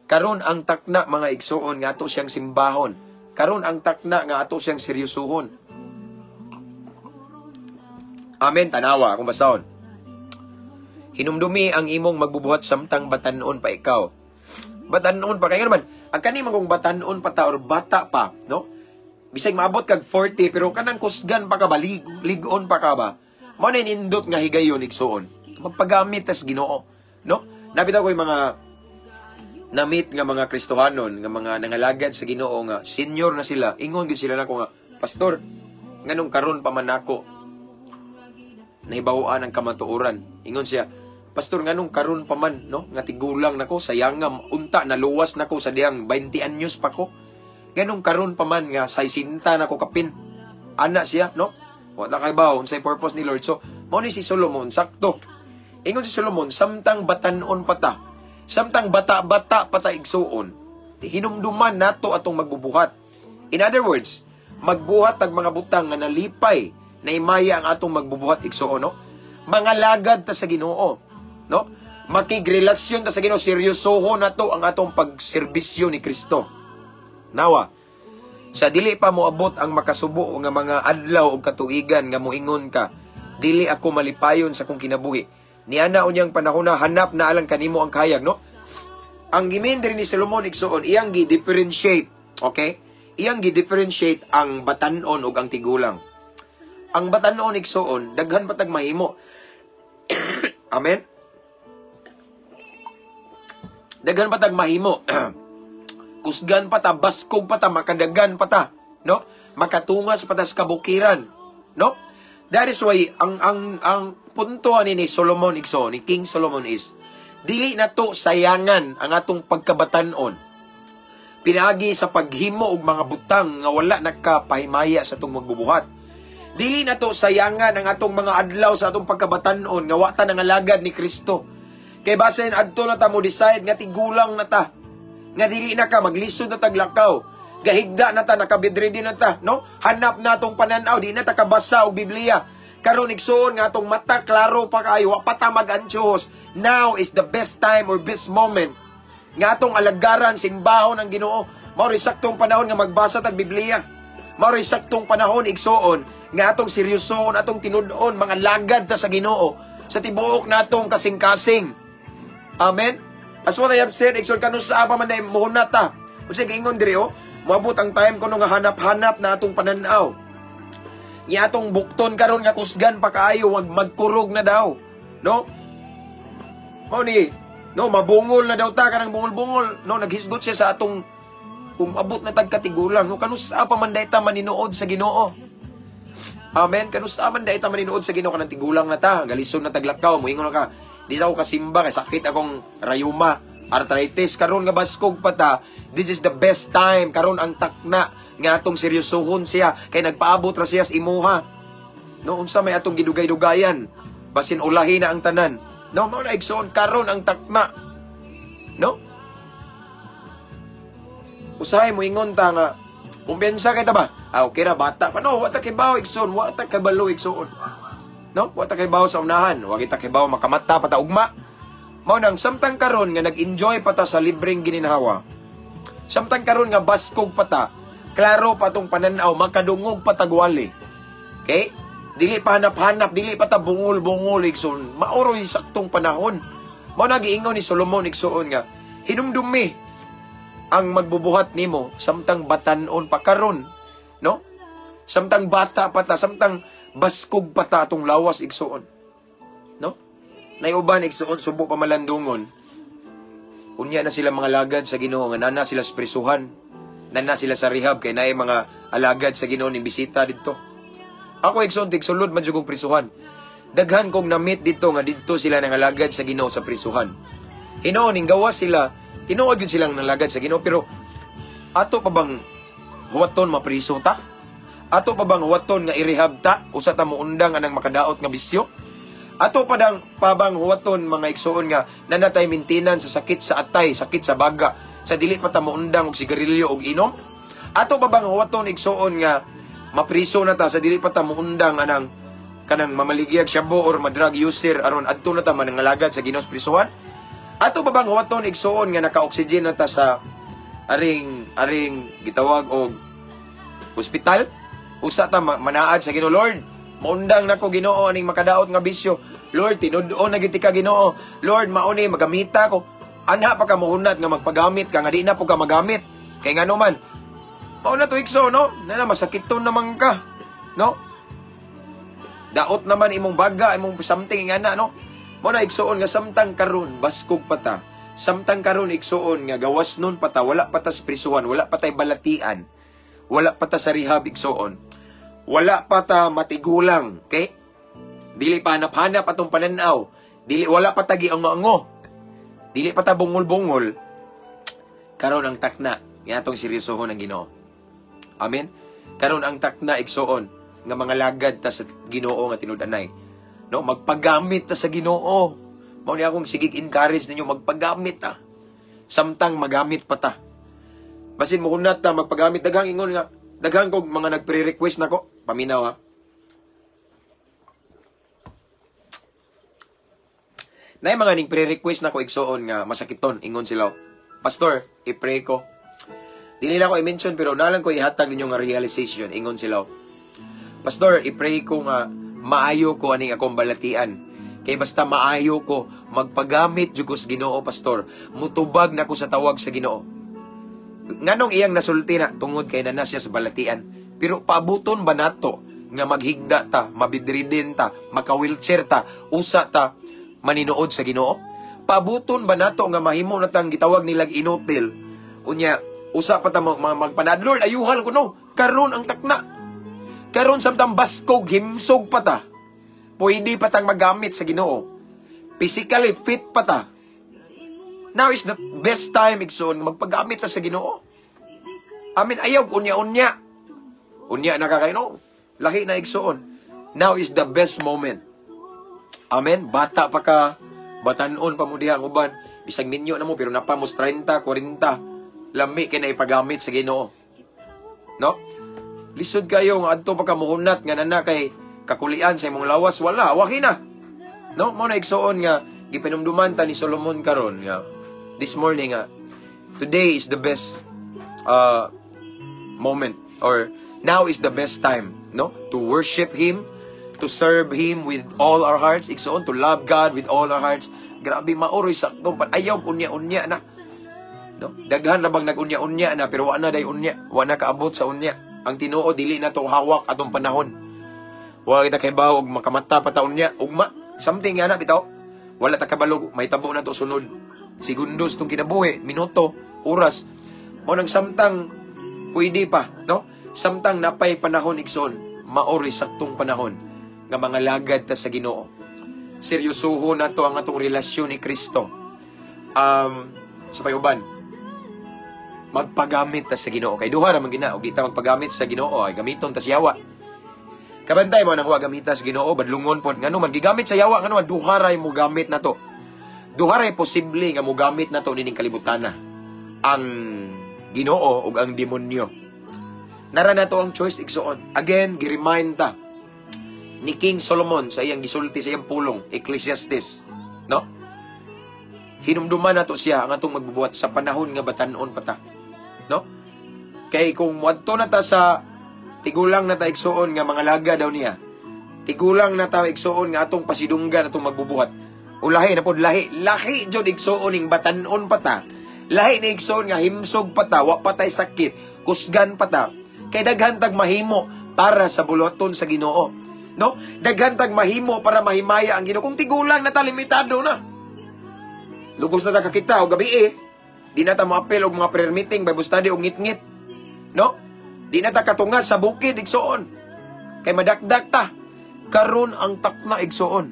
Karon ang takna mga igsoon nga ato siyang simbahon. Karon ang takna nga ato siyang seryosohon. Amen, tanawa kung basahon. Hinumdumi ang imong magbubuhat samtang batanon pa ikaw. Batanon pa kayo naman. Ang kani magong batanon pa ta or bata pa, no? Bisag maabot kag 40 pero kanang kusgan pa ka ba, ligon pa ka ba? Mao na nindot nga higayon igsuon. Magpagamit tas Ginoo, no? Nabitaw ko yung mga na-meet nga mga Kristohanon, nga mga nangalagad sa Ginoo nga senior na sila. Ingon gyud sila nako nga, pastor, nganong karon pa man nako nahibawoan ang kamatuoran. Ingon siya, pastor, nganong karon pa man, no? Nga tigulang nako, sayang unta naluwas nako sa diyang 20 anyos pa ko. Ganong karon pa man nga 60 nako kapin. Ana siya, no? Wala kay bawo unsay purpose ni Lord. So, mao ni si Solomon sakto. Ingon si Solomon, samtang batanon pata, samtang bata-bata pata igsuon, hinumduman nato atong magbubuhat. In other words, magbuhat tag mga butang nga nalipay na imaya ang atong magbubuhat igsuon, no? Mga lagad ta sa Ginoo, no? Makigrelasyon ta sa Ginoo, seryosoho nato ang atong pagserbisyo ni Kristo. Nawa, sa dili pa moabot ang makasubo nga mga adlaw o katuigan nga moingon ka, dili ako malipayon sa kong kinabuhi. Niana unyang panahon na hanap na alang kanimo ang kayag, no? Ang gimin diri ni Solomon igsuon, iyang gi-differentiate, okay? Iyang gi-differentiate ang batanon ug ang tigulang. Ang batanon igsuon, daghan patag mahimo. Amen. Daghan patag mahimo. Kusgan pa ta, baskog pa ta, makadagan pa ta, no? Makatungas pa ta sa kabukiran, no? That is why ang punto ni Solomon igsoon, ni King Solomon is dili na to sayangan ang atong pagkabatanon. Pinagi sa paghimo og mga butang nga wala nakapahimaya sa atong magbubuhat. Dili na to sayangan ang atong mga adlaw sa atong pagkabatanon nga wa ta nangalagad ni Kristo. Kay basin adto na ta mo decide nga tigulang na ta. Nga dili na ka maglisod na taglakaw. Gahigda na ta, nakabidridi na ta, no? Hanap na tong pananaw, di na ta kabasa og Biblia. Karon igsoon nga atong mata klaro pa kayo, wa pa ta mag-ansyos. Now is the best time or best moment nga atong alagaran simbahon ng Ginoo. Mao ray saktong panahon nga magbasa tag Biblia. Mao ray saktong panahon igsoon nga atong seryosohon, atong tinud-on mga lagad ta sa Ginoo sa tibuok natong kasing-kasing. Amen. As what I have said, igsoon kanus sa apa man day mohuna ta. Unsay giingon diri moabot ang time kuno nga hanap-hanap na atong pananaw. Nga atong bukton karon nga kusgan pa kaayo, wag magkurog na daw, no? Mao ni, no, mabungol na daw ta kanang bungol-bungol, no, naghisgot siya sa atong kung abot na tagkatigulang, no, kanus sa apa man day ta maninuod sa Ginoo. Amen. Kanus sa man day ta maninuod sa Ginoo kanang tigulang na ta, galisod na taglakaw, moingon na ka, di daw kasimba kay sakit akong rayuma, arthritis karon nga baskog pa ta. This is the best time karon ang takna nga atong seryosohon siya kay nagpaabot ra siya sa imuha. No, unsa may atong gidugay-dugayan basin ulahi na ang tanan. No, mao na igsoon karon ang takna. No? Usahay mo ingon ta nga kumpiyansa kay ta ba? Okay ra bata pa no, wa ta kay bawo igsoon, wa ta kay balo igsoon. No? Wa ta kay bawo sa unahan, wa kita kay bawo makamata pa ta ugma. Mao nang samtang karon nga nag-enjoy pa ta sa libreng gininhawa. Samtang karon nga baskog pa ta, klaro pa tong pananaw, makadungog pa tagwali. Okay? Dili pa hanap-hanap, dili pa ta bungol-bungol igsoon. Maoro yung saktong panahon. Mao nagiingon ni Solomon igsoon nga, hinumdumi ang magbubuhat nimo samtang batanon pa karon, no? Samtang bata pa ta, samtang baskog pa ta atong lawas igsoon. No? Naiuban igsoon subo pa malandungon. Unya na sila mga lagad sa Ginoo nga nana sila sa prisuhan. Nana sila sa rehab kay naay mga alagad sa Ginoo ni bisita didto. Ako igsoon tigsulod man jud kog prisuhan. Daghan kong na-meet dito nga didto sila nangalagad sa Ginoo sa prisuhan. Hinuon ning gawas sila, tinuod gyud silang nangalagad sa Ginoo pero ato pa bang huwaton mapriso ta? Ato pa bang huwaton nga i-rehab ta usa ta moundang anang makadaot nga bisyo? Ato pabang huwaton mga igsoon nga nanatay maintenance sa sakit sa atay, sakit sa baga, sa dili pa ta moundang og sigarilyo og inom. Ato pabang huwaton igsoon nga mapriso na ta sa dili pa ta moundang anang kanang mamaligyag syabo or madrag user aron adto na ta manangalagad sa Ginoo prisuhan. Ato pabang huwaton igsoon nga naka-oxygen na ta sa aring gitawag og ospital. Usa ta manaad sa Ginoo, Lord, maundang nako Ginoo aning makadaot nga bisyo. Lord, tinud-on na giti ka Ginoo. Lord, mauni magamita ko. Anha pa ka mohunat nga magpagamit ka nga di na po ka magamit. Kay ngano man. Mauna to igso, no? Na masakiton naman ka, no? Daot naman imong baga, imong something nga na, no? Mauna igsoon nga samtang karon baskog pata. Samtang karon igsoon nga gawas nun pata, wala pata sa prisuhan, wala patay balatian. Wala pata sa rehab igsoon. Wala pata matigulang, okay? Dili pa hanap-hanap atong pananaw. Dili wala pa tagi ang ango. Dili pa ta bungol-bungol. Karon ang takna nga atong seryosohon ng Ginoo. Amen. Karon ang takna igsoon nga mga lagad ta sa Ginoo nga tinud-anay. No, magpagamit ta sa Ginoo. Mao ni akong sigig encourage ninyo magpagamit ta. Samtang magamit pa ta. Basin mo kunat ta magpagamit daghang ingon nga daghang kog mga nagpre-request nako. Paminaw ha. Nay mga ning pre-request na ko igsoon nga masakiton ingon sila. Pastor, i-pray ko. Dili na ko i-mention pero nalang ko ihatag ninyo nga realization ingon sila. Pastor, i-pray ko nga maayo ko aning akong balatian. Kay basta maayo ko magpagamit jud ko sa Ginoo, pastor. Mutubag na ko sa tawag sa Ginoo. Nganong iyang nasulti na tungod kay nanas siya sa balatian. Pero paabuton ba nato nga maghigda ta, mabidridin ta, maka-wheelchair ta, usa ta maninuod sa Ginoo? Pabuton ba nato nga mahimo natang gitawag nilang inutil? Unya, usa pa ta magpanad, Lord, ayuhal ko no. Karon ang takna. Karon samtang baskog, himsog pa ta. Pwede pa tang magamit sa Ginoo. Physically fit pa ta. Now is the best time, igsoon, magpagamit ta sa Ginoo. Amin, ayaw, unya-unya. Unya na kakaino. Lahi na igsoon. Now is the best moment. Amen. Bata pa ka, batanon pa mo diha ang uban. Bisag minyo na mo, pero napamos 30, 40. Lami kay na ipagamit sa Ginoo. No? Lisod kayo nga adto pa ka muhunat nga nana kay kakulian sa imong lawas, wala, waki na. No? Mo na igsoon nga gipinumduman ta ni Solomon karon nga this morning nga today is the best moment, or now is the best time, no? To worship Him, to serve Him with all our hearts, igsoon, to love God with all our hearts. Grabe, maoroy sakto. Ayaw, unya-unya na. No? Daghan na bang nag-unya-unya na, pero wala na day unya. Wala na kaabot sa unya. Ang Tinoo, dili na to hawak atong panahon. Wala kita kay baog, makamata pa ta unya. Ugma, something nga na, bitaw. Wala ta kabalog, may tabo na to sunod. Segundos tong kinabuhi, minuto, oras. Mo nang samtang, pwede pa, no? Samtang napay panahon, igsoon, maoroy saktong panahon nga mga lagad ta sa Ginoo. Seryosoho na to ang atong relasyon ni Kristo. Sa payuban, magpagamit ta sa Ginoo. Kay duha ra man gina, ug di ta magpagamit sa Ginoo ay gamiton ta sa yawa. Kabantay mo nang wa gamita sa Ginoo, badlungon pod ngano man gigamit sa yawa, ngano man duha ra mo gamit na to. Duha ra posible nga mo gamit na to nining kalibutana. Ang Ginoo ug ang demonyo. Nara na to ang choice igsoon. Again, gi-remind ta ni King Solomon sa iyang gisulti sa iyang pulong, Ecclesiastes, no? Hinumduman nato siya ang atong magbubuhat sa panahon nga batanon pa ta, no? Kay kung wadto na ta sa tigulang na ta igsuon nga mga laga daw niya, tigulang na ta igsuon nga atong pasidunggan atong magbubuhat, ulahi na pod lahi jud igsuon ning batanon pa ta, lahi ni igsuon nga himsog pa ta, wa patay sakit, kusgan pa ta, kay daghan tag mahimo para sa buloton sa Ginoo. No? Daghan tag mahimo para mahimaya ang Ginoo. Kung tigulang na ta, limitado na. Lugos na ta kakita o gabi di na ta mo-apel og mga prayer meeting, Bible study o ngit-ngit. No? Di na ta katungas sa bukid igsoon. Kay madakdak ta. Karon ang takna igsoon.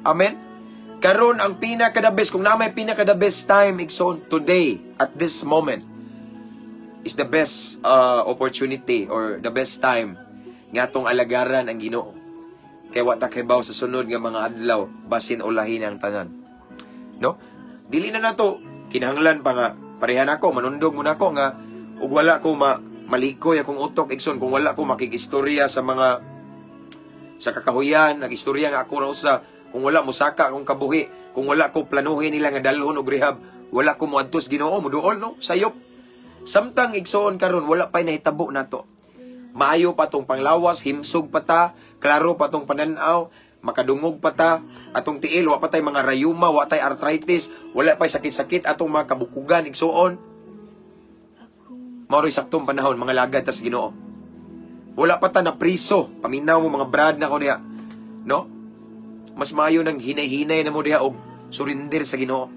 Amen? Karon ang pinaka-the best, kung na may pinaka-the best time igsoon, today, at this moment, is the best opportunity or the best time nga atong alagaran ang Ginoo. Kay wa ta kaybaw sa sunod nga mga adlaw basin ulahin ang tanan. No? Dili na nato kinahanglan pa nga parehan ako, manundog mo nako nga ug wala ko malikoy akong utok igsoon, kung wala ko makigistorya sa mga sa kakahuyan, nagistorya nga ako ra usa, kung wala mo saka akong kabuhi, kung wala ko planuhin nila nga dalhon og rehab, wala ko moadtos Ginoo, muduol no, sayop. Samtang igsoon karon wala pay nahitabo nato. Maayo pa tong panglawas, himsog pa ta, klaro pa tong pananaw, makadungog pa ta, atong tiil, wa pa tay mga rayuma, wa tay arthritis, wala pa sakit-sakit, atong mga kabukugan, igsuon. Maro'y saktong panahon, mga lagad tas Ginoo. Wala pa ta na priso, paminaw mo mga brad na ko diha, no? Mas maayo nang hinay-hinay na mo diha og surrender sa Ginoo.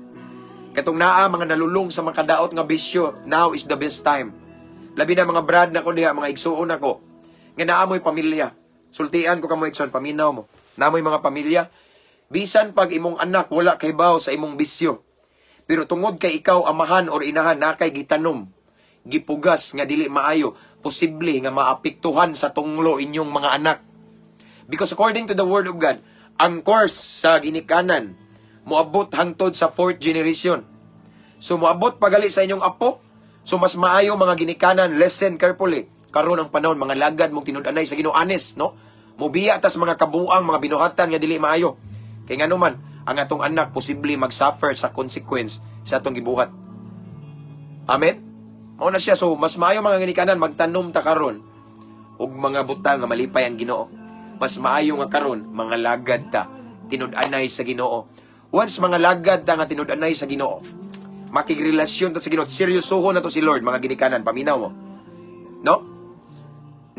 Katong naa mga nalulong sa mga kadaot nga bisyo, now is the best time. Labi na mga brad na ko diha, mga igsuon ako, nga naamoy pamilya. Sultian ko kamo igsoon, paminaw mo. Naamoy mga pamilya. Bisan pag imong anak wala kay baw sa imong bisyo. Pero tungod kay ikaw amahan or inahan na kay gitanom, gipugas nga dili maayo, posible nga maapektuhan sa tunglo inyong mga anak. Because according to the Word of God, ang course sa ginikanan moabot hangtod sa 4th generation. So moabot pagali sa inyong apo. So mas maayo mga ginikanan, listen carefully. Karon ang panahon mga lagad mong tinud-anay sa Ginoo, honest, no? Mobiya tas mga kabuang mga binuhatan nga dili maayo. Kay ngano man ang atong anak posible mag-suffer sa consequence sa atong gibuhat. Amen. Mao na siya, so mas maayo mga ginikanan magtanom ta karon og mga butang nga malipay ang Ginoo. Mas maayo nga karon mga lagad ta tinud-anay sa Ginoo. Once mga lagad ta nga tinud-anay sa Ginoo, makigrelasyon ta sa Ginoo, seryosohon na to si Lord, mga ginikanan, paminaw mo. No?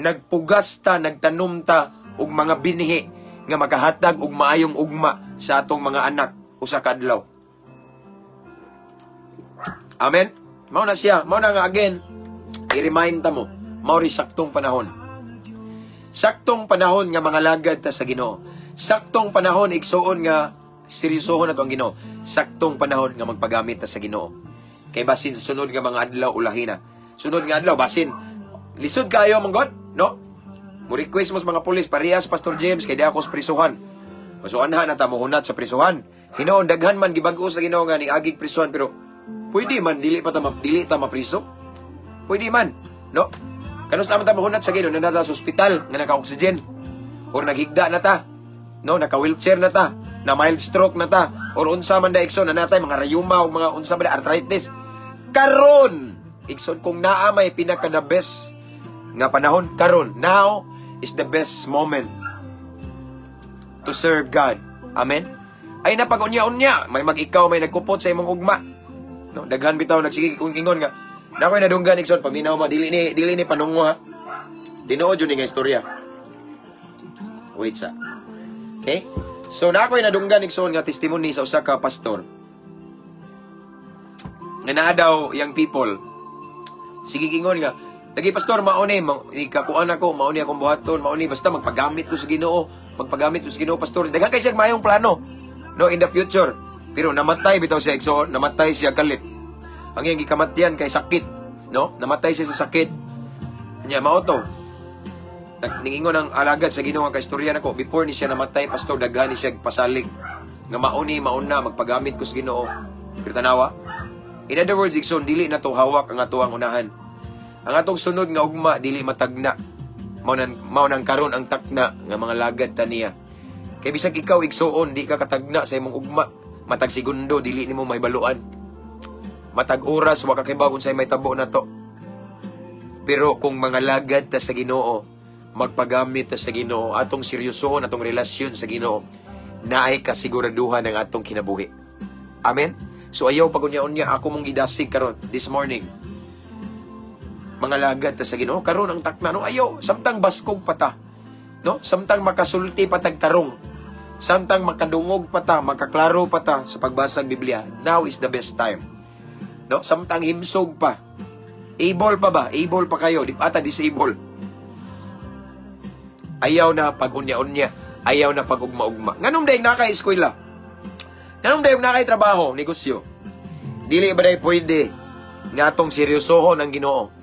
Nagpugas ta, nagtanom ta og mga binhi nga makahatag og maayong ugma sa atong mga anak usa ka adlaw. Amen. Mao na siya, mao na nga again, i-remind ta mo, mao ri saktong panahon. Saktong panahon nga mga lagad ta sa Ginoo. Saktong panahon igsuon nga seryosohon na to ang Ginoo. Saktong panahon nga magpagamit ta sa Ginoo. Kay basin sa sunod nga mga adlaw ulahi na. Sunod nga adlaw basin lisod kayo mong God, no? Mo request mo sa mga pulis parehas Pastor James kay di ako sa prisuhan. Masuanhan na ta mo hunat sa prisuhan. Hinoon daghan man gibag-o sa Ginoo nga ni agig prisuhan, pero pwede man dili ta mapriso. Pwede man, no? Kanus naman ta mahunat sa Ginoo na nata sa ospital nga naka-oxygen or naghigda na ta, no? Naka-wheelchair na ta, na mild stroke na ta, or unsa man da ikson na natay mga rayuma o mga unsa man da arthritis. Karon ikson kung naa may pinaka the best nga panahon karon, now is the best moment to serve God. Amen. Ay napag-unya-unya, may mag-ikaw may nagkupot sa imong ugma, no? Daghan bitaw nagsige kung ingon nga nakoy nadunggan ikson paminaw mo dili ni panungo ha. Tinuod jud ni nga istorya. Wait sa. Okay? So nakoy nadunggan ikson nga testimony sa usa ka pastor. Nga naa daw young people. Sige ingon nga, lagi pastor mauni ikakuan ako, mauni akong buhaton, mauni basta magpagamit ko sa Ginoo, magpagamit ko sa Ginoo pastor. Daghan kay siya mayong plano, no, in the future. Pero namatay bitaw siya ikson, namatay siya galit. Ang iyang gikamatyan kay sakit, no? Namatay siya sa sakit. Nya mao to. Ningingon ang alagad sa Ginoo nga kaistorya nako, before ni siya namatay pastor daghan ni siya pasalig nga mauna magpagamit ko sa Ginoo. Pero tanawa. In other words, ikson dili na to hawak ang atuang unahan. Ang atong sunod nga ugma dili matagna. Mao nang karon ang takna nga mga lagad ta niya. Kay bisag ikaw igsuon di ka katagna sa imong ugma, matag segundo dili nimo mahibaluan. Matag oras wa ka kibaw unsay may tabo na to. Pero kung mga lagad ta sa Ginoo, magpagamit ta sa Ginoo, atong seryosohon atong relasyon sa Ginoo, naay kasiguraduhan ang atong kinabuhi. Amen. So ayaw pagunya-unya ako mong gidasig karon this morning. Mga lagad ta sa Ginoo karon ang takna, no? Ayaw samtang baskog pata, no? Samtang makasulti patag tarong, samtang makadungog pata, makaklaro pata sa pagbasa ng Biblia. Now is the best time. No, samtang himsog pa. Able pa ba? Able pa kayo, di pa ata disable. Ayaw na pag-unya-unya, ayaw na pag-ugma-ugma. Nganong dahil naka-eskwela? Nganong dahil naka-trabaho, negosyo? Dili ba dahil pwede nga atong seryosohon ang Ginoo?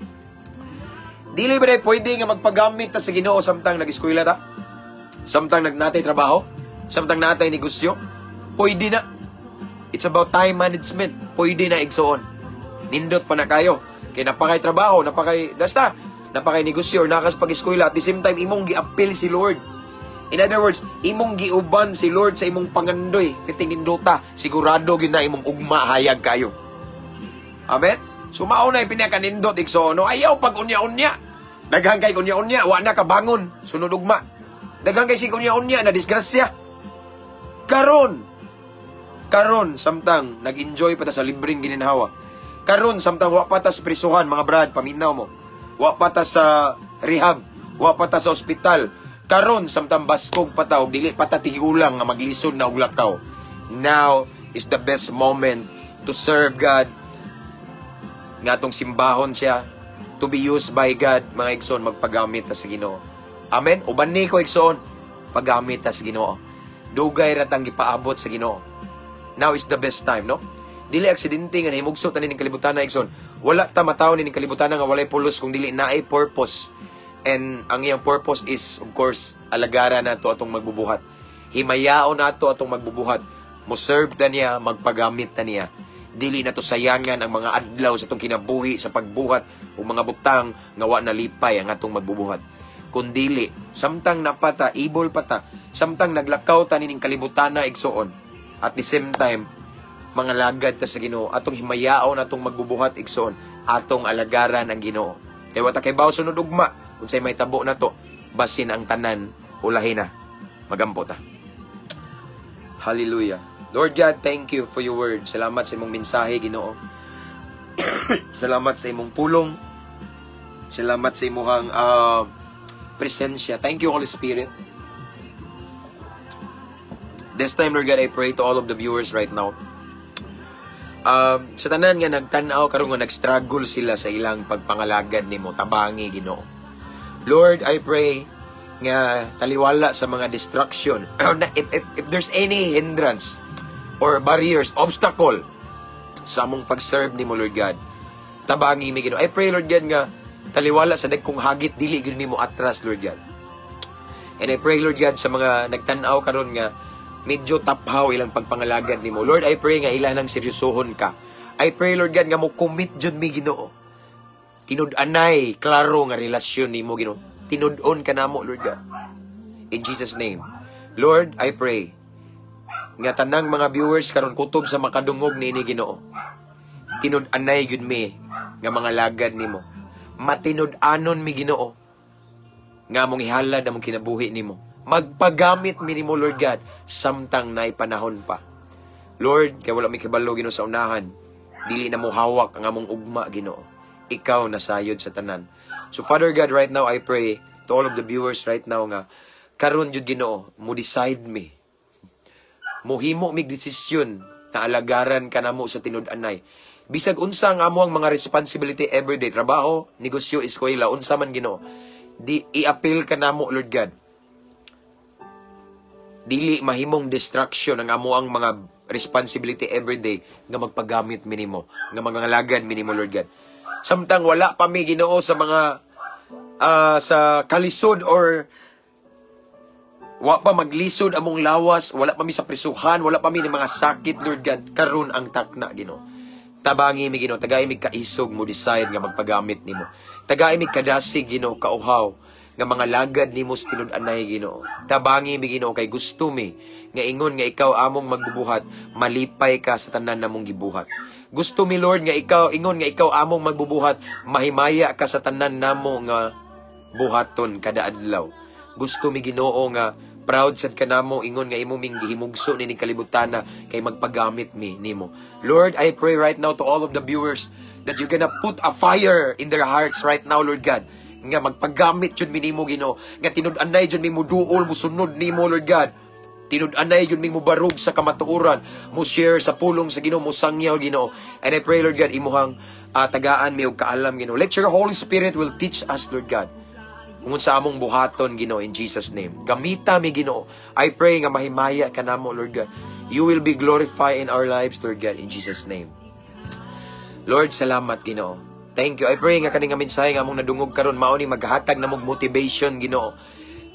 Dili ba dahil pwede nga magpagamit ta sa Ginoo samtang nag-eskwela ta? Samtang nagnatay trabaho? Samtang natay negosyo? Pwede na. It's about time management. Pwede na igsoon. Nindot pa na kayo. Kaya napakay trabaho, napakay negosyo, nakas pag-eskwela, at the same time, imong gi-appeal si Lord. In other words, imong giuban si Lord sa imong pangandoy. Kiting nindota, sigurado yun na imong ugma, hayag kayo. Amen? So, mauna yung pinakanindot, iksono, ayaw pag unya-unya. Daghang kay unya-unya, wa na kabangon, sunod ugma. Daghang kay si unya-unya, na disgrasya. Karon samtang nag-enjoy pa ta sa libreng gininhawa. Karon samtang wa pa ta sa prisuhan, mga brad, paminaw mo. Wa pa ta sa rehab, wa pa ta sa ospital. Karon samtang baskog pa ta og dili pa ta tigulang nga maglisod na og lakaw. Now is the best moment to serve God. Nga atong simbahon siya, to be used by God, mga igsoon, magpagamit ta sa Ginoo. Amen. Uban ni ko igsoon, paggamit ta sa Ginoo. Dugay ra tang gipaabot sa Ginoo. Now is the best time, no? Dili aksidente nga nahimugso ta ning kalibutan na igsoon. Wala ta mataw ning kalibutan nga walay pulos kung dili naay purpose. And ang iyang purpose is, of course, alagaran nato atong magbubuhat. Himayaon nato atong magbubuhat. Mo-serve ta niya, magpagamit ta niya. Dili na to sayangan ang mga adlaw sa atong kinabuhi sa pagbuhat o mga butang nga wa nalipay ang atong magbubuhat. Kung dili, samtang napata, ibol pata, samtang naglakaw ta ning kalibutan na igsoon. At the same time, mga lagad ta sa Ginoo, atong himayaon atong magbubuhat igsoon, atong alagaran ang Ginoo. Kay wa ta kay baw sunod ugma, unsay may tabo na to, basin ang tanan ulahin na. Magampo ta. Hallelujah. Lord God, thank you for your word. Salamat sa imong mensahe, Ginoo. Salamat sa imong pulong. Salamat sa imong presensya. Thank you, Holy Spirit. This time, Lord God, I pray to all of the viewers right now. Sa tanan nga nagtanaw karon nga nag-struggle sila sa ilang pagpangalagad nimo, tabangi, Ginoo. Lord, I pray nga taliwala sa mga distraction. if there's any hindrance or barriers, obstacle sa among pag-serve nimo, Lord God, tabangi mi, Ginoo. I pray, Lord God, nga taliwala sa dagkong hagit dili gyud nimo atras, Lord God. And I pray, Lord God, sa mga nagtanaw karon nga medyo taphaw ilang pagpangalagad nimo. Lord, I pray nga ilanang seryosohon ka. I pray, Lord God, nga mo commit jud mi, Ginoo. Tinud-anay klaro nga relasyon nimo, Ginoo. Tinud-on ka namo, Lord God. In Jesus name. Lord, I pray nga tanang mga viewers karon kutob sa makadungog niini, Ginoo. Tinud-anay gyud mi nga mga lagad nimo. Matinud-anon mi, Ginoo, nga mong ihalad among kinabuhi nimo. Magpagamit mi nimo, Lord God, samtang naay panahon pa. Lord, kay wala mi kibalo, Ginoo, sa unahan. Dili na mo hawak ang among ugma, Ginoo. Ikaw nasayod sa tanan. So Father God, right now I pray to all of the viewers right now nga karon jud, Ginoo, mo decide mi. Mohimo mig desisyon na alagaran ka namo sa tinud-anay. Bisag unsa ang amo ang mga responsibility everyday, trabaho, negosyo, eskwela, unsa man, Ginoo. Di i-appeal ka namo, Lord God. Dili mahimong distraction ang amo ang mga responsibility everyday nga magpagamit minimo, nga mangangalagad minimo, Lord God. Samtang wala pa mi, Ginoo, sa mga sa kalisod or wa pa maglisod among lawas, wala pa mi sa prisuhan, wala pa mi ni mga sakit, Lord God, karon ang takna, Ginoo. Tabangi mi, Ginoo, tagay mi kaisog mo decide nga magpagamit nimo. Tagay mi kadasig, Ginoo, kauhaw nga mga lagad nimo sa tinud-anay, Ginoo. Tabangi mi, Ginoo, kay gusto mi nga ingon nga ikaw among magbubuhat, malipay ka sa tanan namong gibuhat. Gusto mi, Lord, nga ikaw ingon nga ikaw among magbubuhat, mahimaya ka sa tanan namo nga buhaton kada adlaw. Gusto mi, Ginoo, nga proud sad ka namo ingon nga imo ming gihimugso ni kalibutan na kay magpagamit mi nimo. Lord, I pray right now to all of the viewers that you're gonna put a fire in their hearts right now, Lord God, nga magpagamit jud mi nimo, Ginoo, nga tinud-anay jud mi mo duol mo sunod nimo, Lord God. Tinud-anay jud mi mo barug sa kamatuoran, mo share sa pulong sa Ginoo, mo sangyaw, Ginoo. And I pray, Lord God, imuhang tagaan mi og kaalam, Ginoo. Let your Holy Spirit will teach us, Lord God, kung sa among buhaton, Ginoo, in Jesus name. Gamita mi, Ginoo. I pray nga mahimaya ka namo, Lord God. You will be glorified in our lives, Lord God, in Jesus name. Lord, salamat, Ginoo. Thank you. I pray nga kaning mensahe nga among nadungog karon mao ni maghatag namog motivation, Ginoo,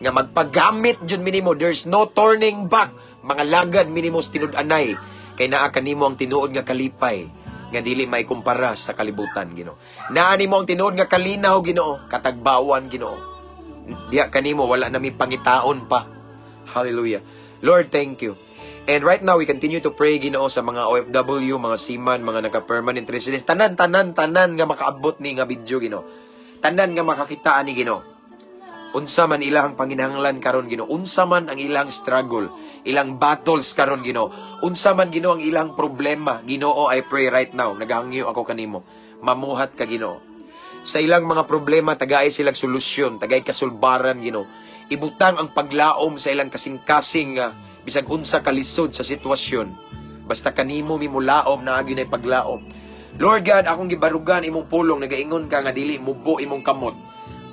nga magpagamit jud minimo. There's no turning back. Mga lagad minimo sa tinud-anay kay naa kanimo ang tinuod nga kalipay nga dili may kumpara sa kalibutan, Ginoo. Naa nimo ang tinuod nga kalinaw, Ginoo, katagbawan, Ginoo. Diya kanimo wala na mi pangitaon pa. Hallelujah. Lord, thank you. And right now, we continue to pray, Ginoo, sa mga OFW, mga seaman, mga naka-permanent residents. Tanan nga makaabot ni nga video, Ginoo. Tanan nga makakitaan ni, Ginoo. unsa man ilang panginahanglan karon Ginoo, unsa man ang ilang struggle, ilang battles karon Ginoo, unsa man Ginoo ang ilang problema, Ginoo, I pray right now, nagahangyo ako kanimo, mamuhat ka Ginoo. Sa ilang mga problema tagay silang solusyon, tagay kasulbaran Ginoo. Ibutang ang paglaom sa ilang kasing-kasing bisag unsa kalisod sa sitwasyon. Basta kanimo mimulaom na agi nay paglaom. Lord God, akong gibarugan imong pulong, nagaingon ka nga dili mubo imong kamot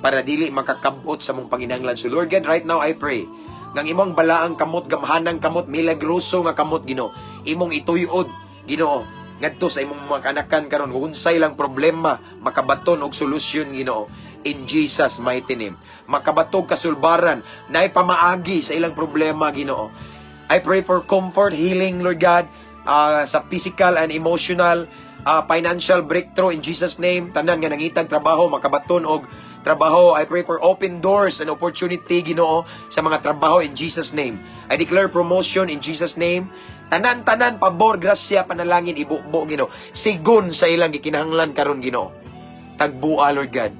para dili makakabot sa mong panginahanglan. So Lord God, right now I pray, ngang imong balaang kamot, gamhanang kamot, milagroso nga kamot, Ginoo, imong ituyod, Ginoo, ngadto sa imong mga kanakan karon, kung unsay lang problema, makabaton og solusyon, Ginoo, in Jesus mighty name. Makabatog kasulbaran, na ipamaagi sa ilang problema, Ginoo. I pray for comfort, healing, Lord God, sa physical and emotional, financial breakthrough in Jesus name. Tanan nga nangitag trabaho, makabaton og trabaho. I pray for open doors and opportunity, Ginoo, sa mga trabaho in Jesus name. I declare promotion in Jesus name. Tanan-tanan, pabor, grasya, panalangin, ibubo, Ginoo. Sigun sa ilang gikinahanglan karon, Ginoo. Tagbua, Lord God.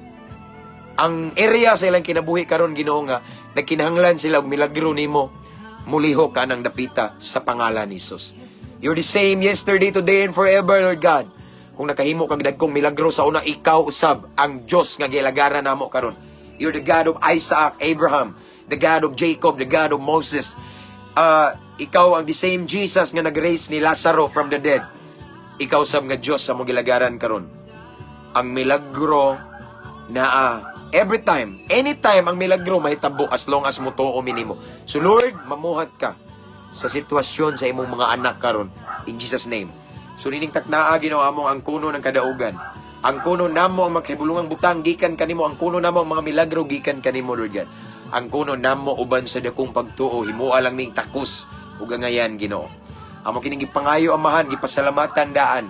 Ang area sa ilang kinabuhi karon, Ginoo, nga nagkinahanglan sila og milagro nimo. Muliho ka nang dapita sa pangalan ni Jesus. You're the same yesterday, today, and forever, Lord God. Kung nakahimo kang dagkong milagro sa una, ikaw usab ang Diyos nga gilagaran namo karon. You're the God of Isaac, Abraham, the God of Jacob, the God of Moses. Ikaw ang the same Jesus nga nag-raise ni Lazaro from the dead. Ikaw usab nga Diyos sa mong gilagaran karon. Ang milagro na every time, anytime ang milagro mahitabo as long as mo tuo minimo. So Lord, mamuhat ka sa sitwasyon sa imong mga anak karon in Jesus name. So nining taknaa Ginoo among ang kuno ng kadaugan. Ang kuno namo ang maghibulungang butang gikan kanimo, ang kuno namo ang mga milagro gikan kanimo, Lord God. Ang kuno namo uban sa dakong pagtuo, himua lang ning takos ug angayan, Ginoo. Amo kining gipangayo amahan, gipasalamatan daan.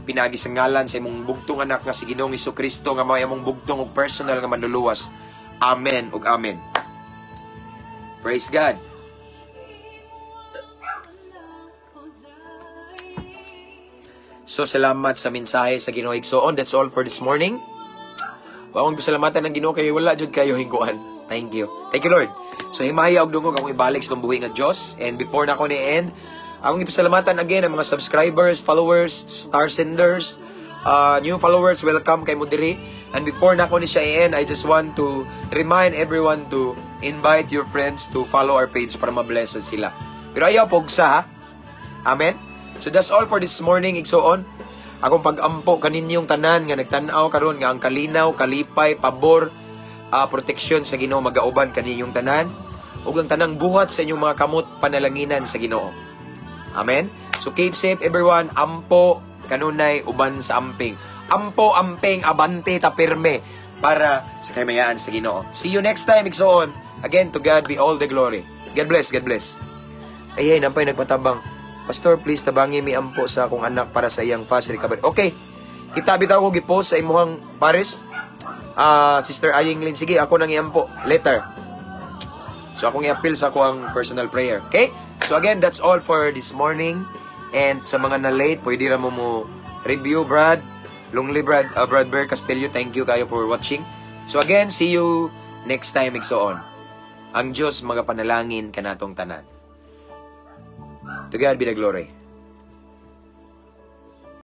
Pinagi sa ngalan sa imong bugtong anak nga si Ginoong Hesukristo nga mao among bugtong ug personal nga manluluwas. Amen ug amen. Praise God. So, salamat sa mensahe sa Ginoo Igsoon. That's all for this morning. Wawang pasalamatan ng Ginoo kayo, wala jud kayo hingguan. Thank you. Thank you, Lord. So, himaya og dungog akong ibalik sa buhi nga Dios. And before na ako ni-end, akong ipasalamatan again ang mga subscribers, followers, star senders, new followers, welcome kay mo diri. And before na ako ni siya i-end, I just want to remind everyone to invite your friends to follow our page para ma-blessed sila. Pero ayaw pogsa, ha? Amen? So that's all for this morning, Igsoon. Akong pag-ampo kaninyong tanan nga nagtan-aw karon nga ang kalinaw, kalipay, pabor, proteksyon sa Ginoo magauban kaninyong tanan ug ang tanang buhat sa inyong mga kamot panalanginan sa Ginoo. Amen. So keep safe everyone. Ampo kanunay uban sa amping. Ampo amping abante ta pirme para sa kamayaan sa Ginoo. See you next time, Igsoon. Again, to God be all the glory. God bless, God bless. Ay, nampay nagpatabang. Pastor, please tabangi mi ampo sa akong anak para sa iyang fast recovery. Okay. Kita bitaw ko gipost sa imuhang Paris. Sister Aying Lin, sige, ako nang iampo later. So akong i-appeal sa akong personal prayer. Okay? So again, that's all for this morning. And sa mga na late, pwede ra mo review, Brad. Lonely Brad, Brad Bear Castillo, thank you kayo for watching. So again, see you next time, Igsoon. Ang Diyos mga panalangin kanatong tanan. To God be the glory.